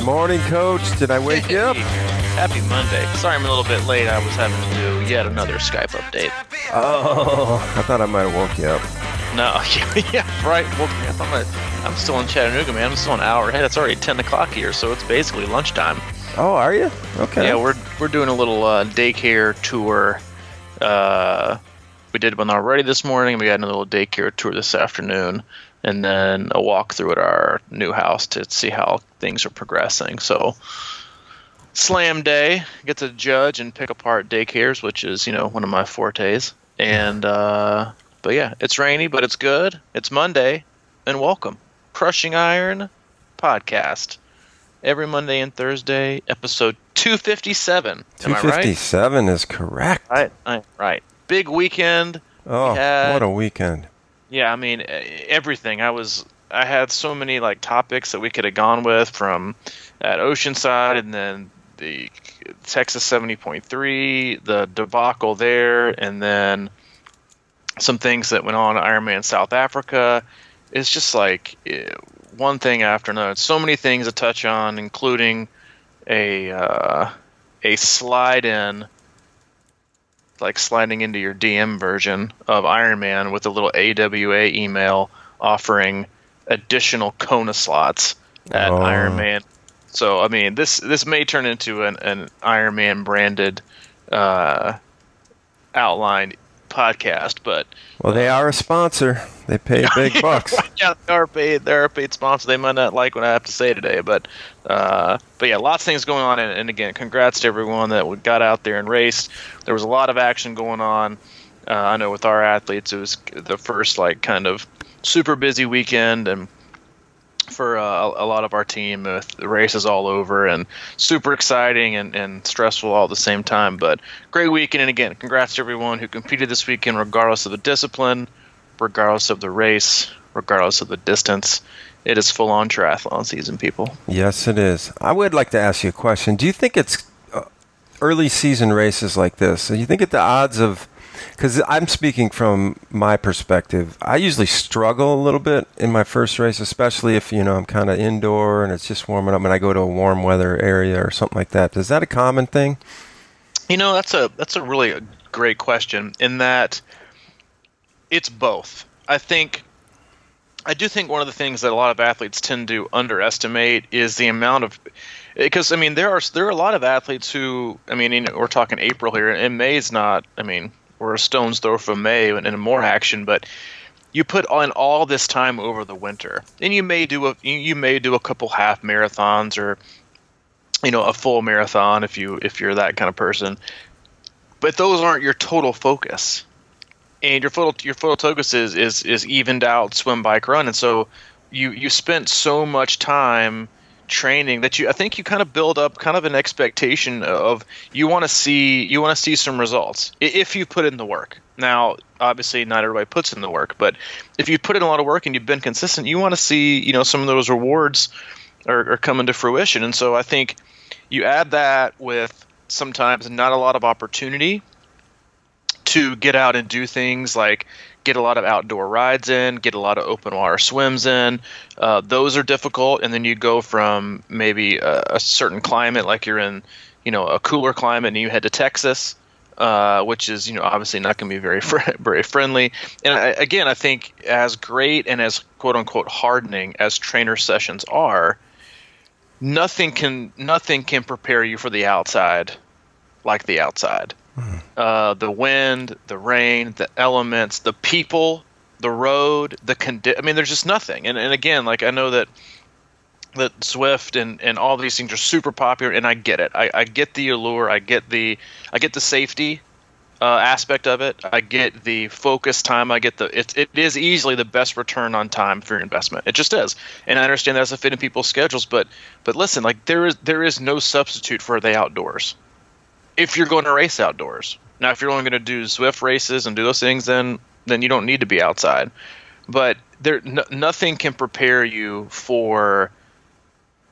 Morning, Coach. Did I wake you up? Happy Monday. Sorry I'm a little bit late. I was having to do yet another Skype update. Oh, I thought I might have woke you up. No, yeah, right. Woke me up. I'm still in Chattanooga, man. I'm still an hour ahead. It's already 10 o'clock here, so it's basically lunchtime. Oh, are you? Okay. Yeah, we're doing a little daycare tour. We did one already this morning. We got a little daycare tour this afternoon, and then a walk through at our new house to see how things are progressing. So, slam day, get to judge and pick apart daycares, which is, one of my fortes. And but yeah, it's rainy, but it's good. It's Monday, and welcome. Crushing Iron podcast. Every Monday and Thursday, episode 257. 257 is correct. Right. Big weekend. Oh, what a weekend. Yeah, I mean, everything. I had so many topics that we could have gone with, from at Oceanside, and then the Texas 70.3, the debacle there, and then some things that went on at Ironman South Africa. It's just one thing after another. So many things to touch on, including a slide-in, sliding into your DM version of Ironman with a little AWA email offering additional Kona slots at Ironman. So, I mean, this may turn into an Ironman branded outline podcast, but they are a sponsor. They pay big bucks. Yeah, they're a paid sponsor. They might not like what I have to say today, but yeah, lots of things going on. And again, congrats to everyone that got out there and raced. There was a lot of action going on. I know with our athletes, it was the first kind of super busy weekend, and for a lot of our team, the races all over, and super exciting and stressful all at the same time. But great weekend, and again, congrats to everyone who competed this weekend, regardless of the discipline, regardless of the race, regardless of the distance. It is full-on triathlon season, people. Yes, it is. I would like to ask you a question. Do you think it's early season races like this, do you think at the odds of, because I'm speaking from my perspective, I usually struggle a little bit in my first race, especially if, I'm kind of indoor and it's just warming up and I go to a warm weather area or something like that. Is that a common thing? That's a really great question, in that it's both. I do think one of the things that a lot of athletes tend to underestimate is the amount of, because there are a lot of athletes who, we're talking April here, and May is not, we're a stone's throw from May and more action, but you put on all this time over the winter, and you may do a couple half marathons, or a full marathon if you're that kind of person, but those aren't your total focus. And your total focus is evened out swim, bike, run, and so you spent so much time training that I think you kind of build up kind of an expectation of you want to see some results if you put in the work. Now, obviously, not everybody puts in the work, but if you put in a lot of work and you've been consistent, you want to see some of those rewards are coming to fruition. And so I think you add that with sometimes not a lot of opportunity to get out and do things like get a lot of outdoor rides in, get a lot of open water swims in. Those are difficult. And then you go from maybe a certain climate, like you're in, a cooler climate, and you head to Texas, which is, obviously not going to be very very friendly. And I think as great and as quote unquote hardening as trainer sessions are, nothing can prepare you for the outside like the outside. The wind, the rain, the elements, the people, the road, there's just nothing. And again, I know that Zwift and all these things are super popular, and I get it. I get the allure. I get the safety aspect of it. I get the focus time. I get it is easily the best return on time for your investment. It just is. And I understand that's a fit in people's schedules, but listen, there is no substitute for the outdoors if you're going to race outdoors. Now, if you're only going to do Zwift races and do those things, then you don't need to be outside. But nothing can prepare you for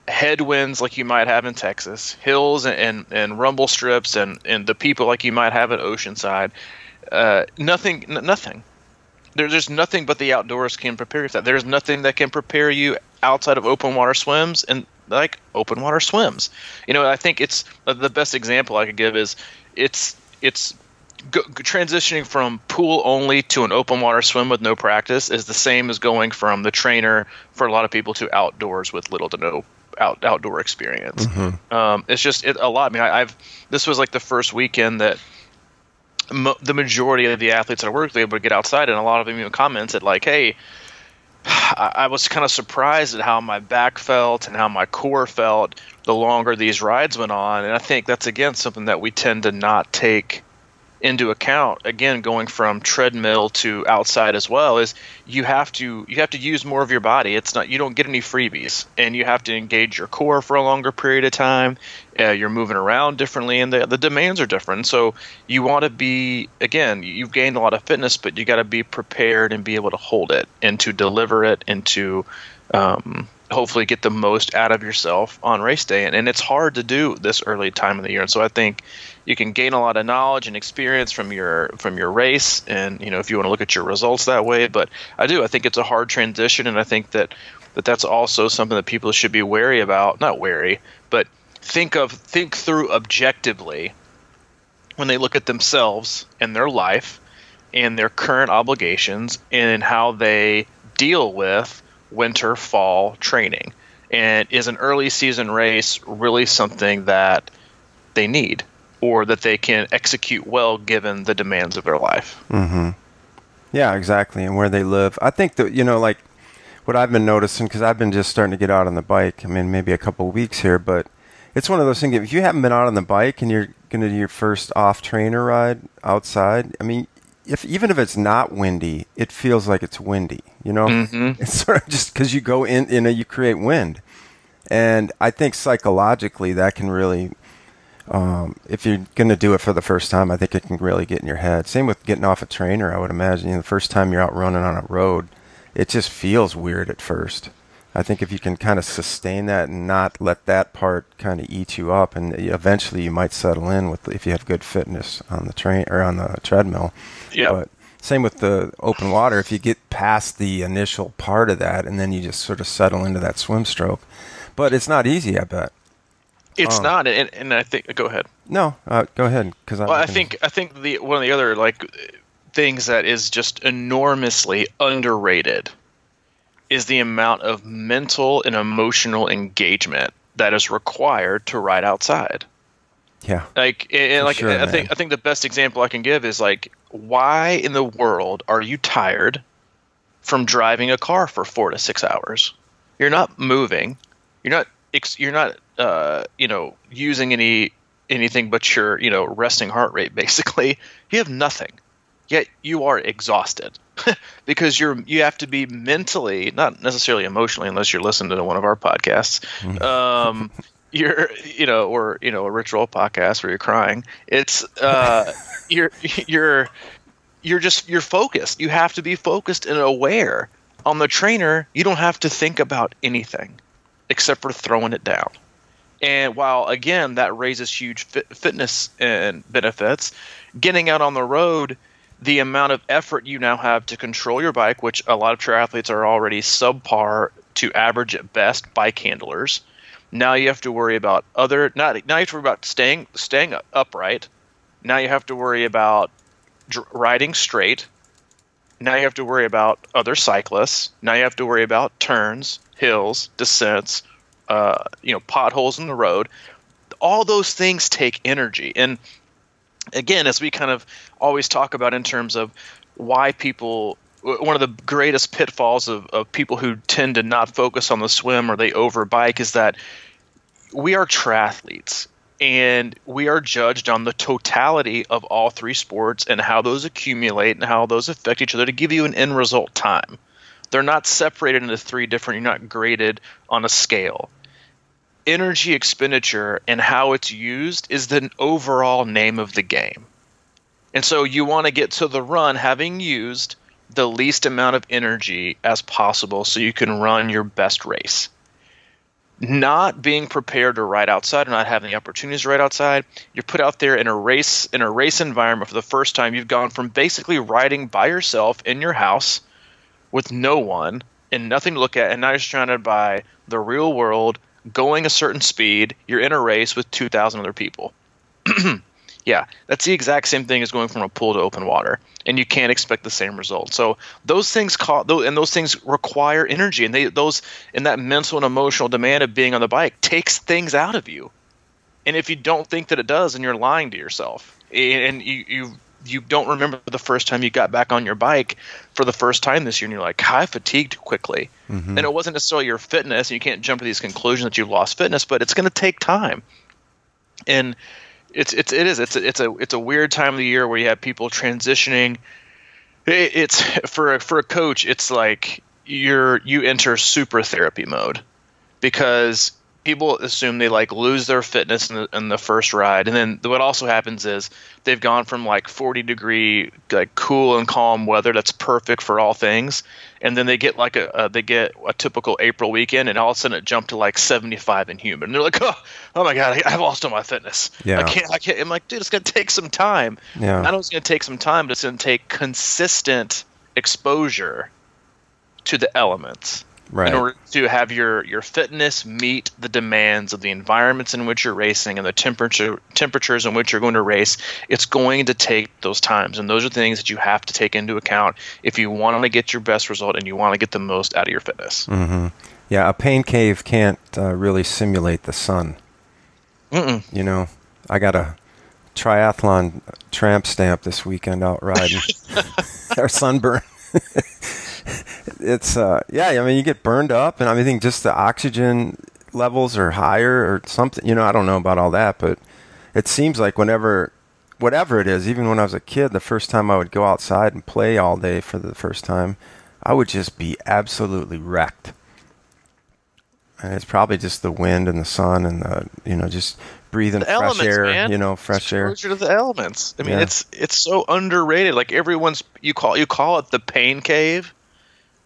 headwinds like you might have in Texas, hills and rumble strips, and the people like you might have at Oceanside. Nothing. There's nothing but the outdoors can prepare you for that. There's nothing that can prepare you outside of open water swims and like open water swims. I think it's the best example I could give is it's transitioning from pool only to an open water swim with no practice is the same as going from the trainer for a lot of people to outdoors with little to no outdoor experience. It's just a lot. I mean, this was like the first weekend that the majority of the athletes that I worked with were able to get outside, and a lot of them even commented like, "Hey, I was kind of surprised at how my back felt and how my core felt the longer these rides went on." And I think that's again something that we tend to not take into account. Again, going from treadmill to outside as well is you have to use more of your body. It's not, you don't get any freebies, and you have to engage your core for a longer period of time. You're moving around differently, and the demands are different. So you want to be, again, you've gained a lot of fitness, but you got to be prepared and be able to hold it and to deliver it and to hopefully get the most out of yourself on race day. And it's hard to do this early time of the year. And so I think you can gain a lot of knowledge and experience from your race, and if you want to look at your results that way. But I think it's a hard transition, and I think that's also something that people should be wary about. Not wary, but think through objectively when they look at themselves and their life and their current obligations and how they deal with winter, fall training. And is an early season race really something that they need, or that they can execute well given the demands of their life? Yeah, exactly. And where they live. I think that, like what I've been noticing, because I've been just starting to get out on the bike, I mean, maybe a couple of weeks here, but it's one of those things, if you haven't been out on the bike and you're going to do your first off trainer ride outside, I mean, even if it's not windy, it feels like it's windy, It's sort of just because you go in, you create wind. And I think psychologically that can really, if you're going to do it for the first time, I think it can really get in your head. Same with getting off a trainer, I would imagine. The first time you're out running on a road, it just feels weird at first. I think if you can kind of sustain that and not let that part kind of eat you up, and eventually you might settle in if you have good fitness on the train or on the treadmill. Yeah. But same with the open water. If you get past the initial part of that, and then you just sort of settle into that swim stroke, but it's not easy, I bet. It's not, and I think. Go ahead. No, go ahead. I think one of the other things that is just enormously underrated is the amount of mental and emotional engagement that is required to ride outside. Yeah. I think the best example I can give is why in the world are you tired from driving a car for 4 to 6 hours? You're not moving. You're not using anything but your resting heart rate. Basically, you have nothing. Yet you are exhausted because you have to be mentally, not necessarily emotionally, unless you're listening to one of our podcasts. You're or a ritual podcast where you're crying. It's you're focused. You have to be focused and aware. On the trainer, you don't have to think about anything except for throwing it down. And while again that raises huge fitness and benefits, getting out on the road, the amount of effort you now have to control your bike, which a lot of triathletes are already subpar to average at best bike handlers. Now you have to worry about now you have to worry about staying upright. Now you have to worry about riding straight. Now you have to worry about other cyclists. Now you have to worry about turns, hills, descents, potholes in the road. All those things take energy. And again, as we kind of always talk about in terms of why people, one of the greatest pitfalls of people who tend to not focus on the swim or they overbike is that we are triathletes and we are judged on the totality of all three sports and how those accumulate and how those affect each other to give you an end result time. They're not separated into three different, you're not graded on a scale. Energy expenditure and how it's used is the overall name of the game. And so you want to get to the run having used the least amount of energy as possible so you can run your best race. Not being prepared to ride outside or not having the opportunities to ride outside, you're put out there in a race environment for the first time. You've gone from basically riding by yourself in your house with no one and nothing to look at, and now you're surrounded by the real world, going a certain speed. You're in a race with 2,000 other people. Yeah, that's the exact same thing as going from a pool to open water, and you can't expect the same result. So those things those things require energy, and that mental and emotional demand of being on the bike takes things out of you. And if you don't think that it does, then you're lying to yourself, and you don't remember the first time you got back on your bike for the first time this year, and you're like, I fatigued quickly. And it wasn't necessarily your fitness, and you can't jump to these conclusions that you've lost fitness, but it's going to take time. And it's a weird time of the year where you have people transitioning. It's for a coach, it's like you enter super therapy mode, because people assume they like lose their fitness in the first ride, and then what also happens is they've gone from like 40-degree like cool and calm weather that's perfect for all things, and then they get like a typical April weekend, and all of a sudden it jumped to like 75 and humid, and they're like, oh my god, I've lost all my fitness. Yeah. I can't. I'm like, dude, it's gonna take some time. Yeah. I know it's gonna take some time, but it's gonna take consistent exposure to the elements. Right. In order to have your fitness meet the demands of the environments in which you're racing and the temperatures in which you're going to race, it's going to take those times. And those are things that you have to take into account if you want to get your best result and you want to get the most out of your fitness. Mm-hmm. Yeah, a pain cave can't really simulate the sun. Mm-mm. You know, I got a triathlon tramp stamp this weekend out riding. Or sunburn. It's I mean, you get burned up, and I think just the oxygen levels are higher or something. You know, I don't know about all that, but it seems like whatever it is, even when I was a kid, the first time I would go outside and play all day for the first time, I would just be absolutely wrecked. And it's probably just the wind and the sun and just breathing the fresh elements, air, man. Fresh air. Exposure to the elements. I mean, it's so underrated. Like you call it the pain cave,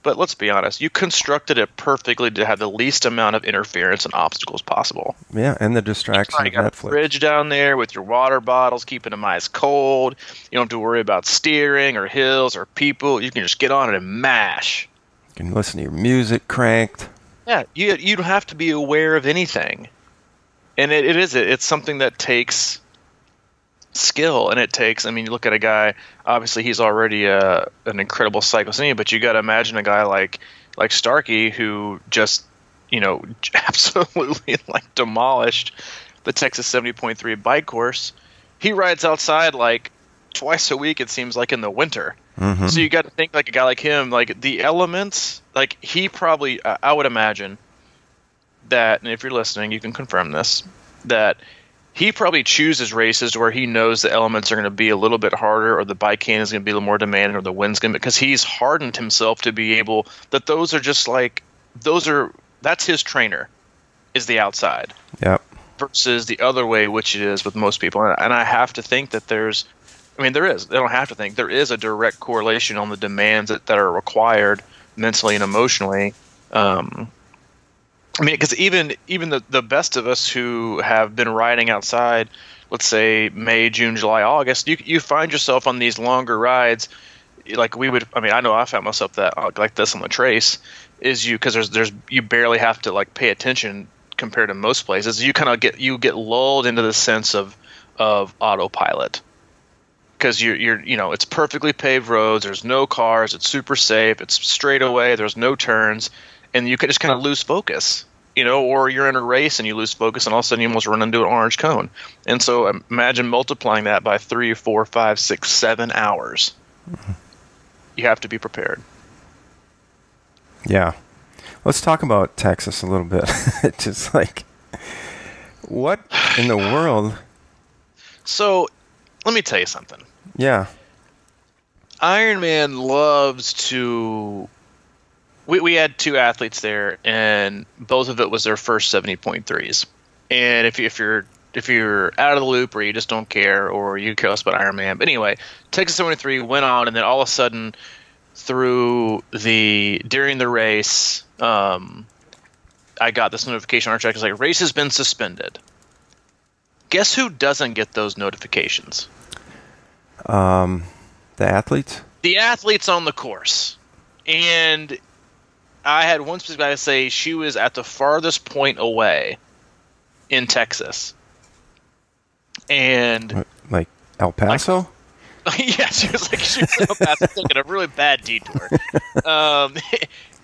but let's be honest, you constructed it perfectly to have the least amount of interference and obstacles possible. Yeah, and the distraction You got of Netflix. a fridge down there with your water bottles, keeping them ice cold. You don't have to worry about steering or hills or people. You can just get on it and mash. You can listen to your music cranked. Yeah, you don't have to be aware of anything. And it's something that takes skill, and it takes, I mean, you look at a guy, obviously he's already an incredible cyclist, but you got to imagine a guy like Starkey, who just, absolutely like demolished the Texas 70.3 bike course. He rides outside like twice a week, it seems like, in the winter. Mm-hmm. So you got to think like a guy like him, like the elements, like he probably, I would imagine that, and if you're listening, you can confirm this, that he probably chooses races where he knows the elements are going to be a little bit harder, or the bike can is going to be a little more demanding, or the wind's going to be, because he's hardened himself to be able, that those are just like, that's his trainer, is the outside. Yep. Versus the other way, which it is with most people. And I have to think that there is, they don't have to think, there is a direct correlation on the demands that are required mentally and emotionally. Because even the best of us who have been riding outside, let's say May, June, July, August, you find yourself on these longer rides, like we would. I know I found myself that like this on the Trace, because there's you barely have to like pay attention compared to most places. You kind of get lulled into the sense of autopilot, because you're it's perfectly paved roads. There's no cars. It's super safe. It's straight away. There's no turns. And you could just kind of lose focus, or you're in a race and you lose focus, and all of a sudden you almost run into an orange cone. And so imagine multiplying that by 3, 4, 5, 6, 7 hours. Mm-hmm. You have to be prepared. Yeah. Let's talk about Texas a little bit. Just like, what in the world? So let me tell you something. Yeah. Ironman loves to... We had 2 athletes there, and both of it was their first 70.3s. And if you're out of the loop, or you just don't care, or you care less about Ironman, but anyway, Texas 73 went on, and then all of a sudden, during the race, I got this notification on our track. It's like, race has been suspended. Guess who doesn't get those notifications? The athletes. The athletes on the course, and I had one specific guy say she was at the farthest point away in Texas. And like El Paso? Yeah, she was in El Paso taking a really bad detour.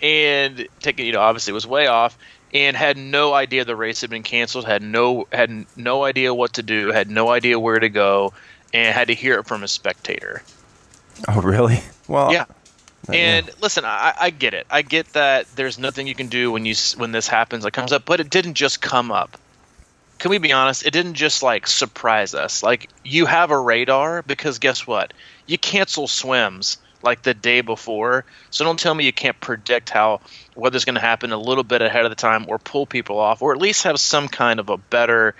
And taking, obviously was way off, and had no idea the race had been canceled, had no idea what to do, had no idea where to go, and had to hear it from a spectator. Oh, really? Well, yeah. And listen, I get it. I get that there's nothing you can do when this happens, it comes up, but it didn't just come up. Can we be honest? It didn't just surprise us. You have a radar, because guess what? You cancel swims the day before. So don't tell me you can't predict whether going to happen a little bit ahead of the time, or pull people off, or at least have some kind of a better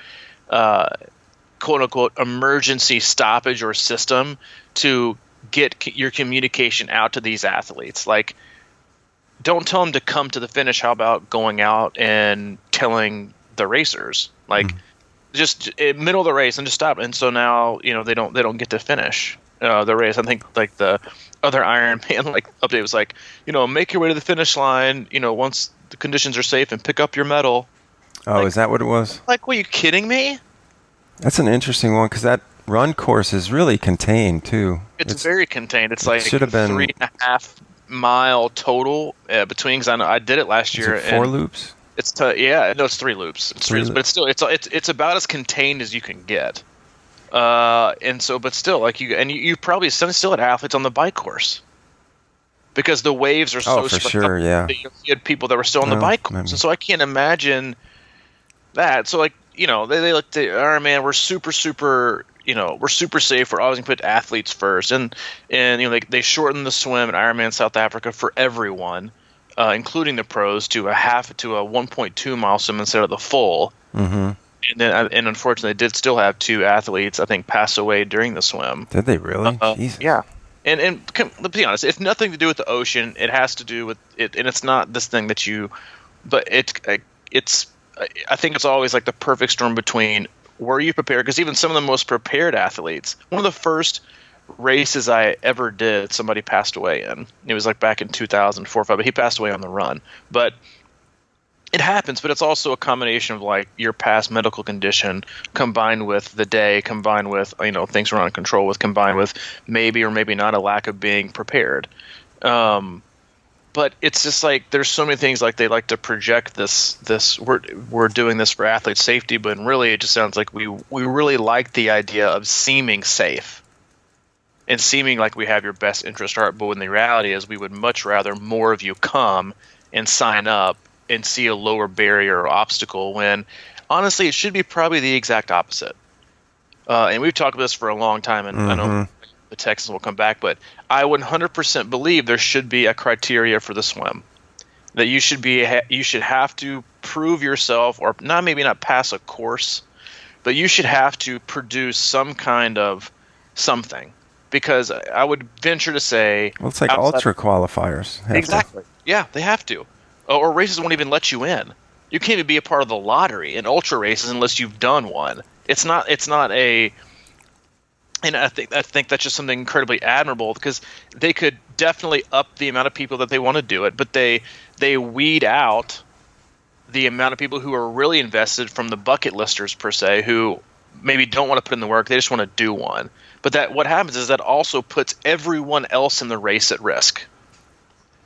quote unquote emergency stoppage or system to get your communication out to these athletes. Don't tell them to come to the finish. How about going out and telling the racers, just in middle of the race, and just stop. And so now, they don't get to finish the race. I think the other Ironman update was make your way to the finish line, once the conditions are safe, and pick up your medal. Oh, is that what it was? Were you kidding me? That's an interesting one, because that run course is really contained too. It's very contained. It's should have been 3.5 mile total between. Because I did it last year. Is it 4 loops? It's 3 loops. It's 3 loops, but it's still it's about as contained as you can get. And so, but still, you probably still had athletes on the bike course, because the waves are so for sure, yeah. You had people that were still on the bike course, and so I can't imagine that. So they looked at Ironman. We're super we're super safe. We're always gonna put athletes first, and they shortened the swim at Ironman South Africa for everyone, including the pros, to a 1.2 mile swim instead of the full. Mm-hmm. And unfortunately, they did still have 2 athletes, I think, pass away during the swim. Did they really? Jesus. Yeah. And let's be honest, it's nothing to do with the ocean. It has to do with it, and it's not this thing that you. But it's. I think it's always the perfect storm between, were you prepared? Because even some of the most prepared athletes, one of the first races I ever did, somebody passed away in. It was back in 2004 or 5, but he passed away on the run. But it happens, but it's also a combination of your past medical condition combined with the day, combined with things we're not in control with, combined with maybe or maybe not a lack of being prepared. But it's just there's so many things they like to project this we're doing this for athlete safety, but really it just sounds like we really like the idea of seeming safe and seeming like we have your best interest at heart. But when the reality is, we would much rather more of you come and sign up and see a lower barrier or obstacle, when honestly it should be probably the exact opposite. And we've talked about this for a long time, and I know the Texans will come back, but I 100% believe there should be a criteria for the swim, that you should have to prove yourself, or maybe not pass a course, but you should have to produce some kind of something, because I would venture to say, well, it's ultra qualifiers. Exactly. Yeah, they have to. Or races won't even let you in. You can't even be a part of the lottery in ultra races unless you've done one. It's not a. And I think that's just something incredibly admirable, because they could definitely up the amount of people that they want to do it, but they weed out the amount of people who are really invested from the bucket listers per se, who maybe don't want to put in the work, they just want to do one. But what happens is that also puts everyone else in the race at risk,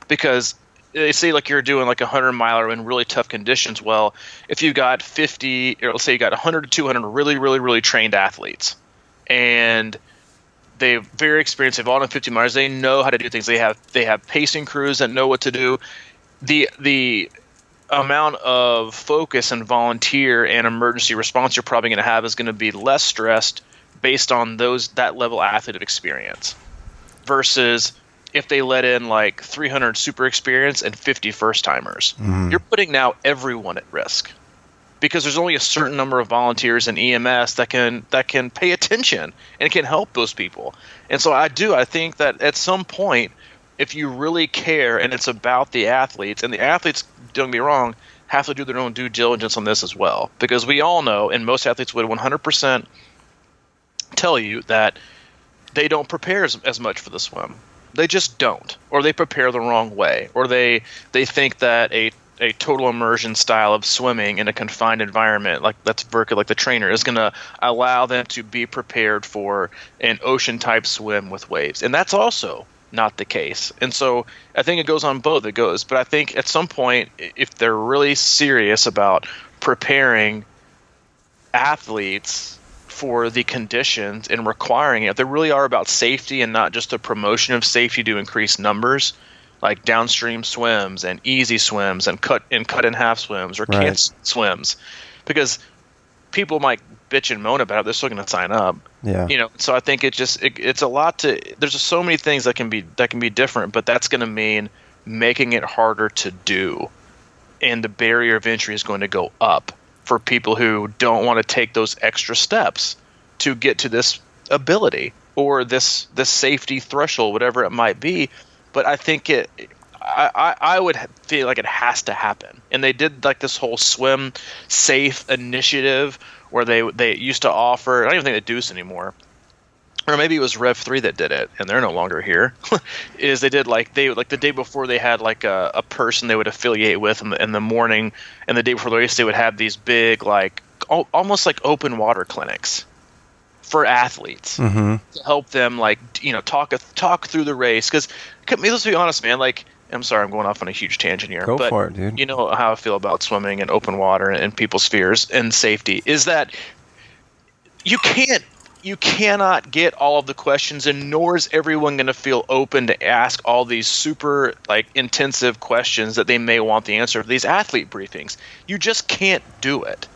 because they say you're doing 100 miler in really tough conditions. Well, if you've got 50, or let's say you got 100 to 200 really, really, really trained athletes, and they're very experienced, they've all done 50 miles, they know how to do things. They have pacing crews that know what to do. The amount of focus and volunteer and emergency response you're probably going to have is going to be less stressed based on that level athlete of experience, versus if they let in 300 super experienced and 50 first timers. You're putting now everyone at risk, because there's only a certain number of volunteers in EMS that can pay attention and can help those people. And so I think that at some point, if you really care and it's about the athletes, and the athletes, don't get me wrong, have to do their own due diligence on this as well, because we all know, and most athletes would 100% tell you, that they don't prepare as much for the swim. They just don't, or they prepare the wrong way, or they think that a total immersion style of swimming in a confined environment, like that's vertical, like the trainer, is going to allow them to be prepared for an ocean type swim with waves, and that's also not the case. And so I think it goes on both. But I think at some point, if they're really serious about preparing athletes for the conditions and requiring it, if they really are about safety and not just the promotion of safety to increase numbers, like downstream swims and easy swims and cut in half swims or can't swims, because people might bitch and moan about it, they're still going to sign up. Yeah. So I think it's a lot to. There's just so many things that can be different, but that's going to mean making it harder to do, and the barrier of entry is going to go up for people who don't want to take those extra steps to get to this ability or this safety threshold, whatever it might be. But I think I would feel like it has to happen. And they did like this whole swim safe initiative where they used to offer, I don't even think they do this anymore, or maybe it was Rev 3 that did it, and they're no longer here, is they did the day before they had like a person they would affiliate with in the morning, and the day before the race they would have these big like almost like open water clinics for athletes to help them talk through the race. Because let's be honest, man, like, I'm sorry, I'm going off on a huge tangent here. Go for it, dude. You know how I feel about swimming and open water and people's fears and safety is that you cannot get all of the questions, and nor is everyone going to feel open to ask all these super like intensive questions that they may want the answer for these athlete briefings. You just can't do it.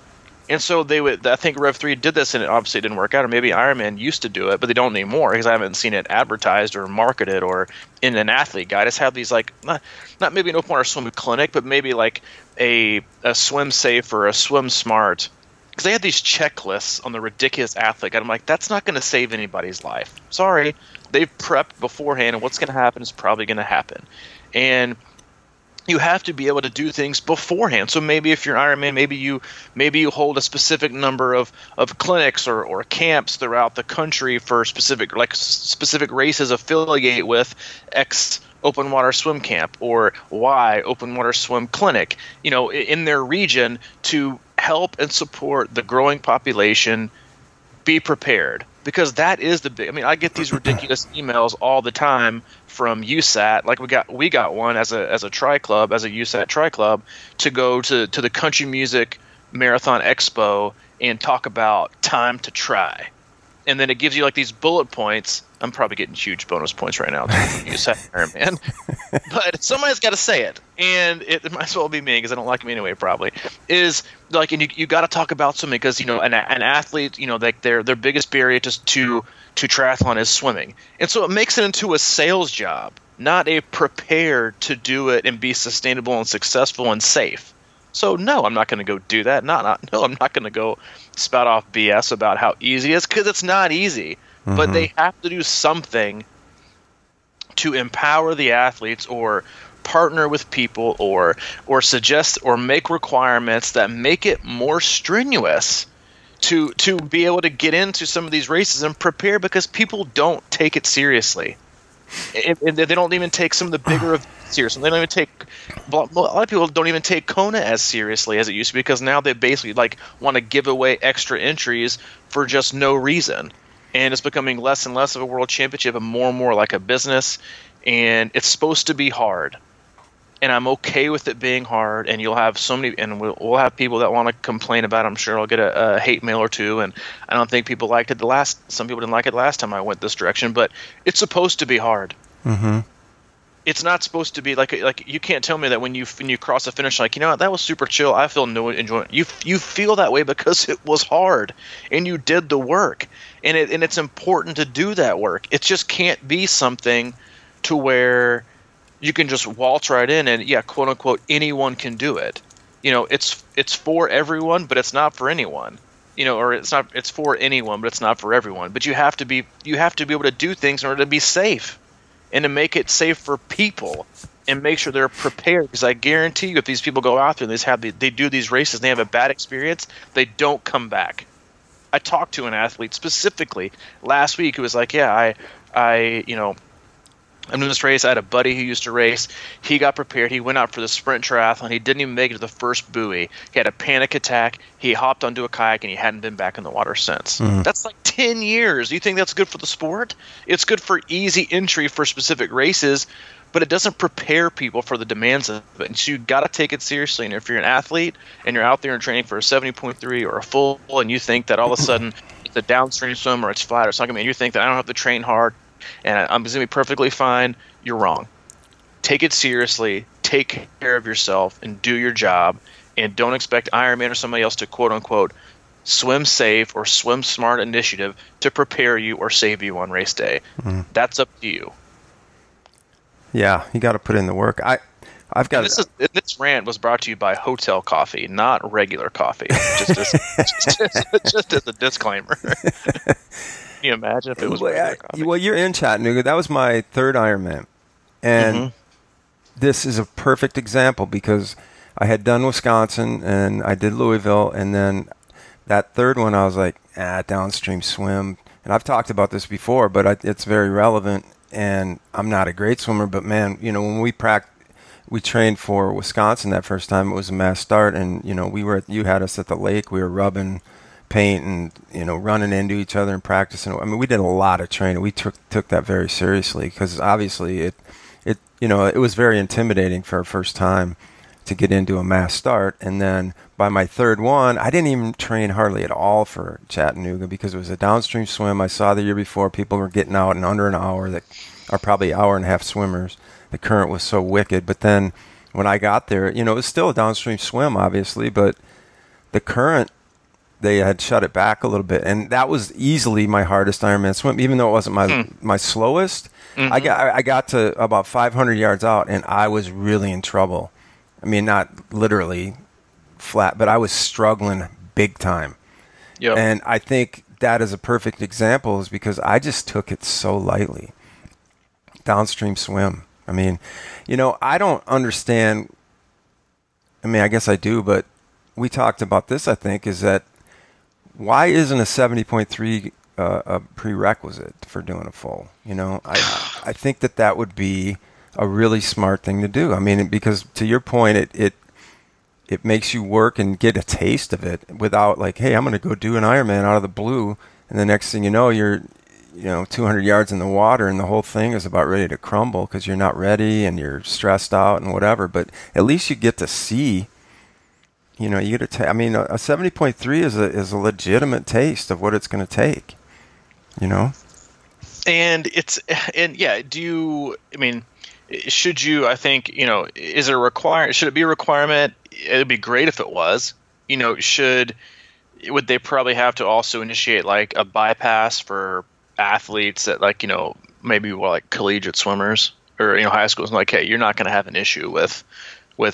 And so I think Rev 3 did this, and it obviously didn't work out, or maybe Ironman used to do it, but they don't anymore because I haven't seen it advertised or marketed or in an athlete guide. Just have these like, not maybe an open water swim clinic, but maybe like a swim safe or a swim smart. Because they had these checklists on the ridiculous athlete guide. I'm like, that's not going to save anybody's life. Sorry. They've prepped beforehand, and what's going to happen is probably going to happen. And you have to be able to do things beforehand. So maybe if you're Ironman, maybe you hold a specific number of clinics or camps throughout the country for specific races, affiliate with X open water swim camp or Y open water swim clinic, in their region to help and support the growing population. Be prepared, because that is the big. I mean, I get these ridiculous emails all the time from USAT. Like we got one as a tri club, as a USAT tri club, to go to the Country Music Marathon Expo and talk about time to try. And then it gives you like these bullet points. I'm probably getting huge bonus points right now. Ironman, but somebody's got to say it, and it might as well be me because I don't like me anyway. Probably is like, and you got to talk about swimming because an athlete, like their biggest barrier to triathlon is swimming, and so it makes it into a sales job, not a prepared to do it and be sustainable and successful and safe. So no, I'm not going to go do that. No, I'm not going to go spout off BS about how easy it is, because it's not easy. But they have to do something to empower the athletes, or partner with people, or suggest or make requirements that make it more strenuous to be able to get into some of these races and prepare, because people don't take it seriously. And they don't even take some of the bigger of seriously. They don't even take a lot of people don't even take Kona as seriously as it used to be, because now they basically like want to give away extra entries for just no reason. And it's becoming less and less of a world championship and more like a business. And it's supposed to be hard. And I'm okay with it being hard. And you'll have so many, and we'll have people that want to complain about it. I'm sure I'll get a hate mail or two. And I don't think people liked it some people didn't like it last time I went this direction. But it's supposed to be hard. It's not supposed to be like you can't tell me that when you cross the finish, like, that was super chill, I feel no enjoyment. You feel that way because it was hard and you did the work, and it's important to do that work. It just can't be something to where you can just waltz right in and quote unquote anyone can do it. It's for everyone, but it's not for anyone. Or it's for anyone, but it's not for everyone. But you have to be able to do things in order to be safe. And to make it safe for people and make sure they're prepared. Because I guarantee you, if these people go out there and they do these races and they have a bad experience, they don't come back. I talked to an athlete specifically last week who was like, I I'm doing this race. I had a buddy who used to race. He got prepared. He went out for the sprint triathlon. He didn't even make it to the first buoy. He had a panic attack. He hopped onto a kayak, and he hadn't been back in the water since. That's like 10 years. Do you think that's good for the sport? It's good for easy entry for specific races, but it doesn't prepare people for the demands of it. And so you got to take it seriously. And if you're an athlete and you're out there and training for a 70.3 or a full, and you think that all of a sudden it's a downstream swim or it's flat or something, and you think that I don't have to train hard and I'm going to be perfectly fine, you're wrong. Take it seriously, take care of yourself, and do your job, and don't expect Ironman or somebody else to quote-unquote swim safe or swim smart initiative to prepare you or save you on race day. That's up to you. Yeah, you got to put in the work. I've got this rant was brought to you by Hotel Coffee, not regular coffee. Just as a disclaimer. Can you imagine if it was regular coffee? Well, you're in Chattanooga. That was my third Ironman. And this is a perfect example because I had done Wisconsin and I did Louisville. And then that third one, I was like, downstream swim. And I've talked about this before, but it's very relevant. And I'm not a great swimmer, but man, when we trained for Wisconsin that first time, it was a mass start. And, you had us at the lake. We were rubbing paint and running into each other and practicing. I mean, we did a lot of training. We took that very seriously because obviously it was very intimidating for our first time to get into a mass start. And then by my third one, I didn't even train hardly at all for Chattanooga because it was a downstream swim. I saw the year before people were getting out in under an hour that are probably hour and a half swimmers. The current was so wicked. But then when I got there, it was still a downstream swim, obviously, but the current, they had shut it back a little bit, and that was easily my hardest Ironman swim, even though it wasn't my slowest. I got to about 500 yards out, and I was really in trouble. I mean, not literally flat, but I was struggling big time. Yep. And I think that is a perfect example is because I just took it so lightly. Downstream swim. I mean, I don't understand. I mean, I guess I do, but we talked about this, I think, is that why isn't a 70.3 a prerequisite for doing a full? I think that would be a really smart thing to do. I mean, because to your point, it makes you work and get a taste of it without like, hey, I'm going to go do an Ironman out of the blue, and the next thing you know, you're 200 yards in the water, and the whole thing is about ready to crumble because you're not ready and you're stressed out and whatever. But at least you get to see. You get to I mean, a 70.3 is a legitimate taste of what it's going to take. And should you? I think is it a requirement? Should it be a requirement? It'd be great if it was. Would they probably have to also initiate like a bypass for athletes that maybe were like collegiate swimmers or high schools? Like, hey, you're not going to have an issue with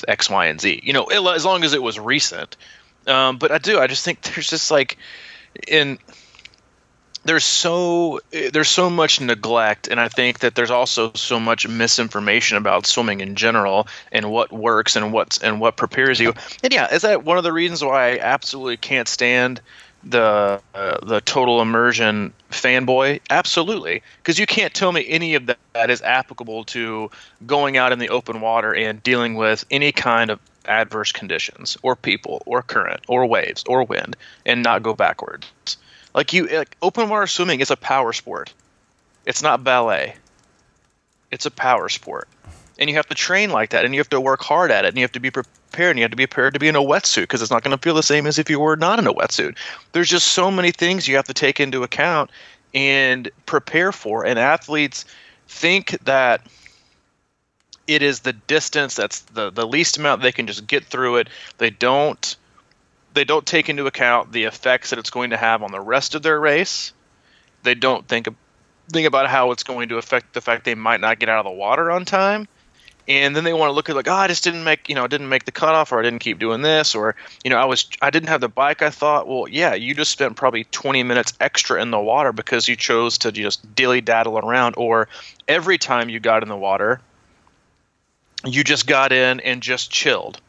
X, Y, and Z, as long as it was recent. But I just think there's just like, there's so much neglect, and I think that there's also so much misinformation about swimming in general and what works and what prepares you. And yeah, is that one of the reasons why I absolutely can't stand the total immersion fanboy? Absolutely, because you can't tell me any of that is applicable to going out in the open water and dealing with any kind of adverse conditions or people or current or waves or wind and not go backwards. Like open water swimming is a power sport. It's not ballet. It's a power sport. And you have to train like that, and you have to work hard at it, and you have to be prepared, and you have to be prepared to be in a wetsuit because it's not going to feel the same as if you were not in a wetsuit. There's just so many things you have to take into account and prepare for, and athletes think that it is the distance that's the least amount they can just get through it. They don't take into account the effects that it's going to have on the rest of their race. They don't think about how it's going to affect the fact they might not get out of the water on time. And then they want to look at like, I just didn't make the cutoff, or I didn't keep doing this, or I didn't have the bike I thought. Well, yeah, you just spent probably 20 minutes extra in the water because you chose to just dilly-daddle around, or every time you got in the water, you just got in and just chilled.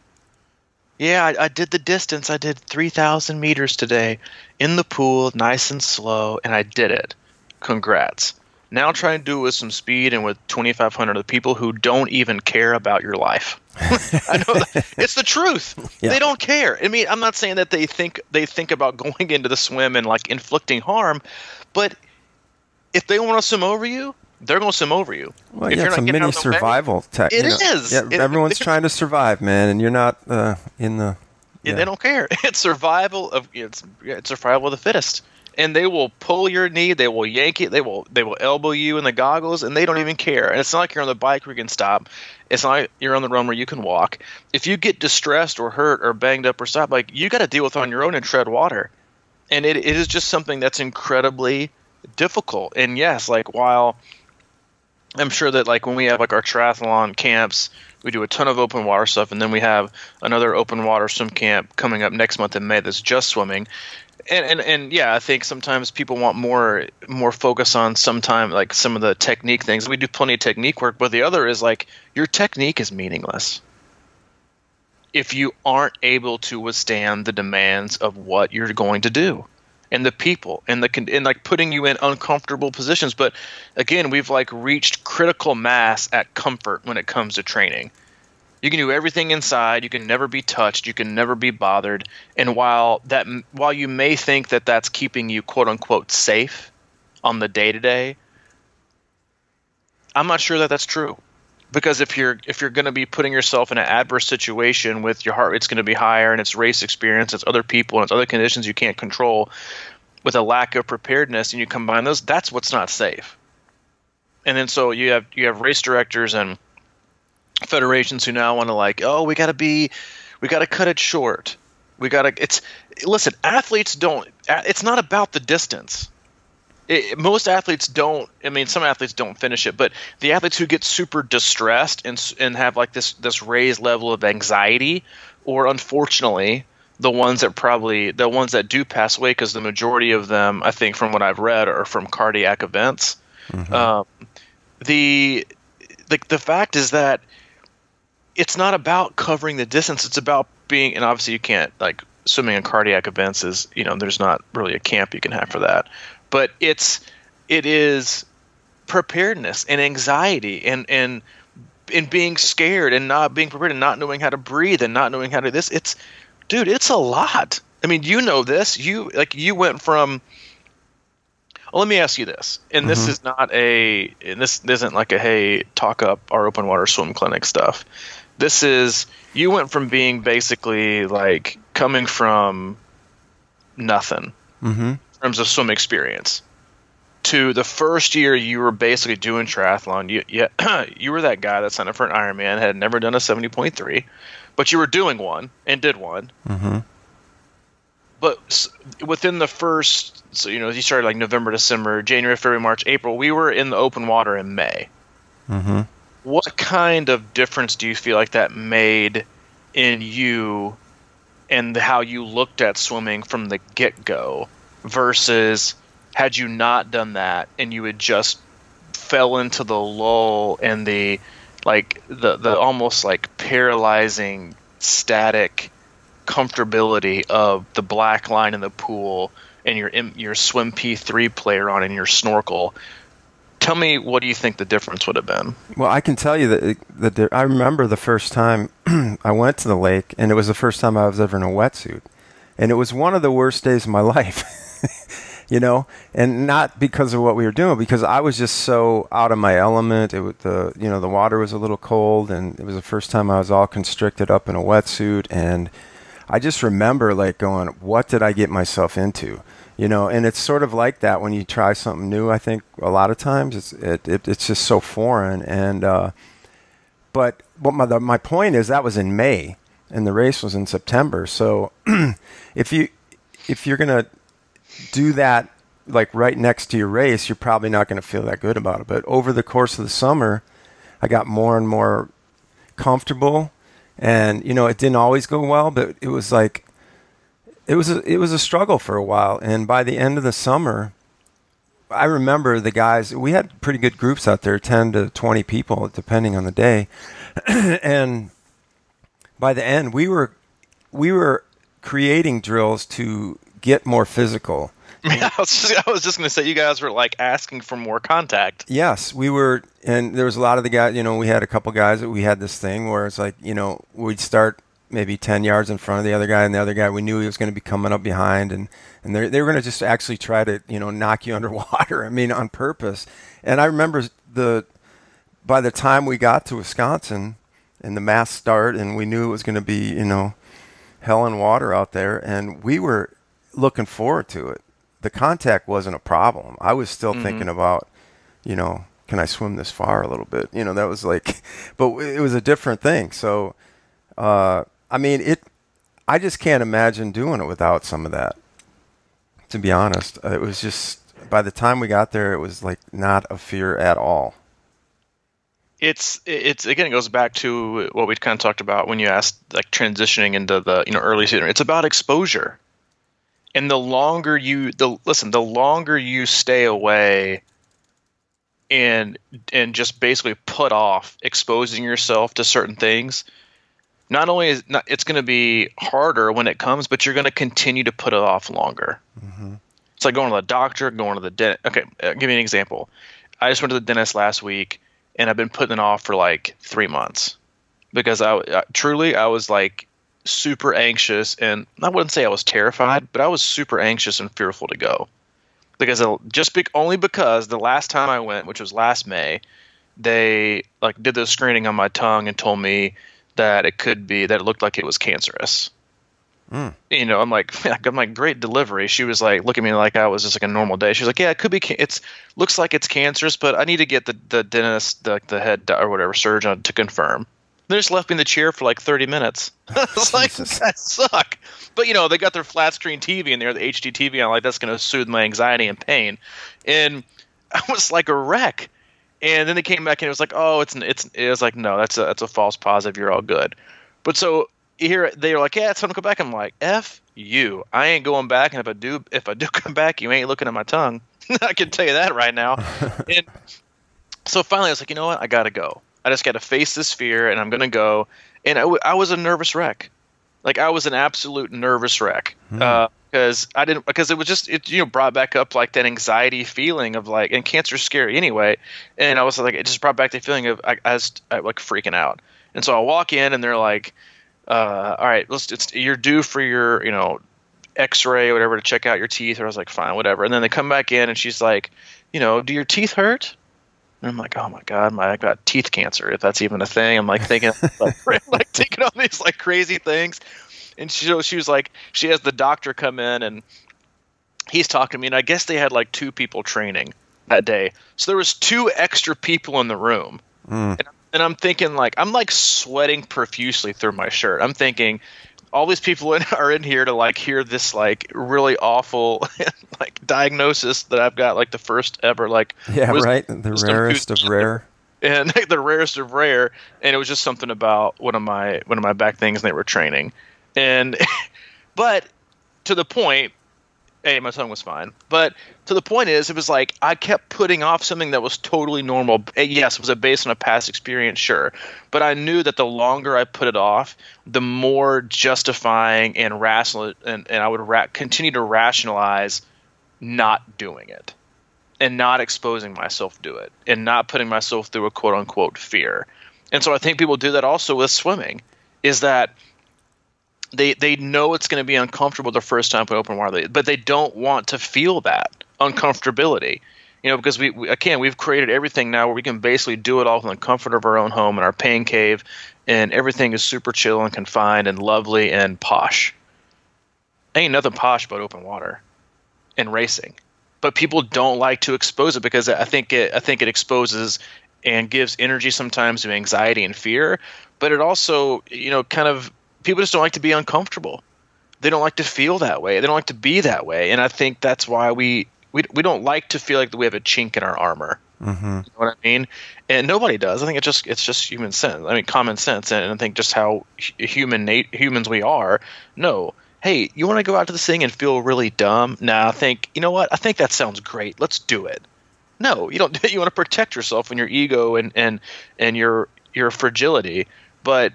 Yeah, I did the distance. I did 3,000 meters today in the pool, nice and slow, and I did it. Congrats. Now try and do it with some speed and with 2,500 other people who don't even care about your life. I know it's the truth. Yeah. They don't care. I mean, I'm not saying that they think about going into the swim and like inflicting harm, but if they want to swim over you, they're going to swim over you. Well, yeah, it's a mini survival tech. It is. Yeah, everyone's trying to survive, man, and you're not in the. Yeah. They don't care. It's survival of it's survival of the fittest. And they will pull your knee, they will yank it, they will elbow you in the goggles, and they don't even care. And it's not like you're on the bike where you can stop. It's not like you're on the run where you can walk. If you get distressed or hurt or banged up or stop, like you got to deal with it on your own and tread water. And it is just something that's incredibly difficult. And yes, like while I'm sure that like when we have like our triathlon camps, we do a ton of open water stuff, and then we have another open water swim camp coming up next month in May that's just swimming. And yeah, I think sometimes people want more focus on like some of the technique things. We do plenty of technique work, but the other is like your technique is meaningless if you aren't able to withstand the demands of what you're going to do and the people and like putting you in uncomfortable positions. But again, we've like reached critical mass at comfort when it comes to training. You can do everything inside. You can never be touched. You can never be bothered. And while you may think that that's keeping you quote unquote safe on the day to day, I'm not sure that that's true. Because if you're going to be putting yourself in an adverse situation with your heart rate's going to be higher and it's race experience, it's other people and it's other conditions you can't control, with a lack of preparedness, and you combine those, that's what's not safe. And then so you have race directors and federations who now want to like, oh, we got to cut it short. Listen, athletes don't, it's not about the distance. Most athletes don't, I mean, some athletes don't finish it, but the athletes who get super distressed and have like this raised level of anxiety, or unfortunately, the ones that do pass away, because the majority of them, I think from what I've read, are from cardiac events. Mm-hmm. The fact is that it's not about covering the distance. It's about being, and obviously you can't, like swimming in cardiac events is, there's not really a camp you can have for that. But it is preparedness and anxiety and being scared and not being prepared and not knowing how to breathe and not knowing how to this. It's a lot. I mean, this. You went from. Well, let me ask you this, and this is not this isn't like a hey, talk up our open water swim clinic stuff. This is, you went from being basically like coming from nothing in terms of swim experience to the first year you were basically doing triathlon. You were that guy that signed up for an Ironman, had never done a 70.3, but you were doing one and did one. Mm-hmm. But within the first, you started like November, December, January, February, March, April. We were in the open water in May. Mm-hmm. What kind of difference do you feel like that made in you and how you looked at swimming from the get-go versus had you not done that and you had just fell into the lull and the almost like paralyzing static comfortability of the black line in the pool and your swim P3 player on and your snorkel? Tell me, what do you think the difference would have been? Well, I can tell you that I remember the first time I went to the lake, and it was the first time I was ever in a wetsuit, and it was one of the worst days of my life. And not because of what we were doing, because I was just so out of my element. The water was a little cold, and it was the first time I was all constricted up in a wetsuit, and I just remember like going, what did I get myself into? And it's sort of like that when you try something new. I think a lot of times it's just so foreign. And but what my point is, that was in May, and the race was in September. So if you're gonna do that like right next to your race, you're probably not going to feel that good about it. But over the course of the summer, I got more and more comfortable, and it didn't always go well, but it was like. It was a struggle for a while, and by the end of the summer, I remember the guys. We had pretty good groups out there, 10 to 20 people, depending on the day. And by the end, we were creating drills to get more physical, I was just going to say, you guys were like asking for more contact. Yes, we were, and there was a lot of the guys. We had a couple guys that we had this thing where it's like, we'd start maybe 10 yards in front of the other guy, and the other guy we knew he was going to be coming up behind, and they were going to just actually try to knock you underwater. I mean, on purpose. And I remember by the time we got to Wisconsin and the mass start, and we knew it was going to be hell and water out there, and we were looking forward to it. The contact wasn't a problem. I was still thinking about, can I swim this far a little bit? That was like, but it was a different thing. So, I just can't imagine doing it without some of that, to be honest. It was just, by the time we got there, it was like not a fear at all. It's again, it goes back to what we kind of talked about when you asked, like, transitioning into the early season. It's about exposure. And the longer you stay away and just basically put off exposing yourself to certain things, not only it's going to be harder when it comes, but you're going to continue to put it off longer. Mm-hmm. It's like going to the doctor, going to the dentist. Okay, I'll give you an example. I just went to the dentist last week, and I've been putting it off for like 3 months because I was like super anxious, and I wouldn't say I was terrified, but I was super anxious and fearful to go because only because the last time I went, which was last May, they like did the screening on my tongue and told me that it looked like it was cancerous. I'm like, great delivery. She was like, looking at me like I was just like a normal day. She was like, yeah, it could be. It looks like it's cancerous, but I need to get the dentist, the head or whatever surgeon to confirm. They just left me in the chair for like 30 minutes. I was like, that suck. But they got their flat screen TV in there, the HD TV. I'm like, that's going to soothe my anxiety and pain. And I was like a wreck. And then they came back and it was like, oh, it was like, no, that's a false positive. You're all good. But so here they were like, yeah, it's time to go back. I'm like, F you. I ain't going back. And if I do come back, you ain't looking at my tongue. I can tell you that right now. And so finally I was like, you know what? I got to go. I just got to face this fear, and I'm going to go. And I was a nervous wreck. Like, I was an absolute nervous wreck because it was just, it brought back up like that anxiety feeling of like, and cancer's scary anyway. And I was like, it just brought back the feeling of I was like freaking out. And so I walk in, and they're like, all right, you're due for your, X-ray or whatever to check out your teeth. Or I was like, fine, whatever. And then they come back in, and she's like, do your teeth hurt? And I'm like, oh my God, I got teeth cancer, if that's even a thing. I'm like thinking, like thinking all these like crazy things. And she was like, she has the doctor come in, and he's talking to me, and I guess they had like 2 people training that day. So there was 2 extra people in the room. And I'm thinking, like, I'm like sweating profusely through my shirt. I'm thinking, all these people are in here to like hear this like really awful like diagnosis that I've got, like the first ever like the rarest of rare, and the rarest of rare. And it was just something about one of my back things, and they were training. And but to the point, my tongue was fine. But to the point is, it was like I kept putting off something that was totally normal. Yes, was it based on a past experience? Sure. But I knew that the longer I put it off, the more justifying and rational, and I would continue to rationalize not doing it and not exposing myself to it and not putting myself through a quote-unquote fear. And so I think people do that also with swimming, is that they know it's going to be uncomfortable the first time in open water, but they don't want to feel that uncomfortability, because we've created everything now where we can basically do it all in the comfort of our own home in our pain cave, and everything is super chill and confined and lovely and posh. Ain't nothing posh about open water and racing, but people don't like to expose it because I think it exposes and gives energy sometimes to anxiety and fear, but it also kind of. People just don't like to be uncomfortable. They don't like to feel that way. They don't like to be that way. And I think that's why we don't like to feel like we have a chink in our armor. Mm-hmm. You know what I mean? And nobody does. I think it's just human sense. I mean, common sense. And I think just how humans we are. No. Hey, you want to go out to this thing and feel really dumb? Nah, I think, you know what? I think that sounds great. Let's do it. No, you don't. You want to protect yourself and your ego and your fragility. But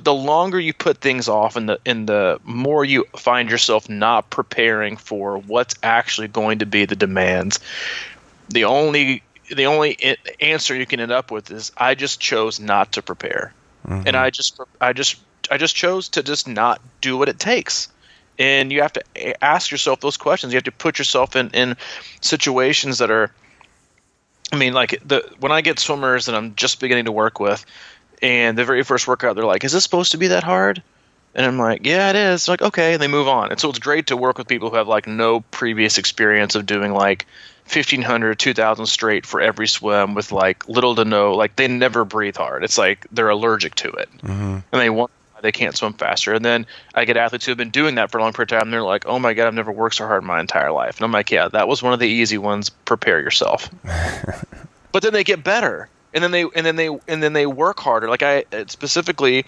the longer you put things off, and the more you find yourself not preparing for what's actually going to be the demands, the only answer you can end up with is, I just chose not to prepare. Mm-hmm. And I just chose to just not do what it takes. And you have to ask yourself those questions. You have to put yourself in situations that are, I mean, like when I get swimmers that I'm just beginning to work with, and the very first workout, they're like, is this supposed to be that hard? And I'm like, yeah, it is. Like, okay. And they move on. And so it's great to work with people who have like no previous experience of doing like 1,500, 2,000 straight for every swim with like little to no, like they never breathe hard. It's like they're allergic to it. Mm-hmm. And they wonder why they can't swim faster. And then I get athletes who have been doing that for a long period of time, and they're like, oh my God, I've never worked so hard in my entire life. And I'm like, yeah, that was one of the easy ones. Prepare yourself. But then they get better. And then they work harder. Like I specifically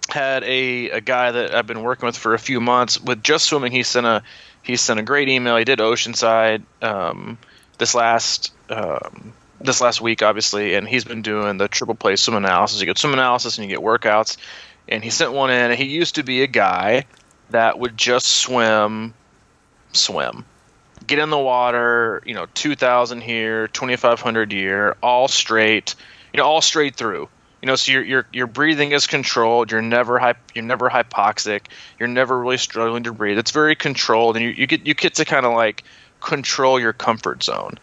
had a guy that I've been working with for a few months with just swimming. He sent a great email. He did Oceanside this last week, obviously, and he's been doing the triple play swim analysis. You get swim analysis and you get workouts. And he sent one in. And he used to be a guy that would just swim, get in the water, 2,000 here, 2,500 here, all straight through. So your breathing is controlled. You're never hypoxic. You're never really struggling to breathe. It's very controlled, and you get to kind of like control your comfort zone.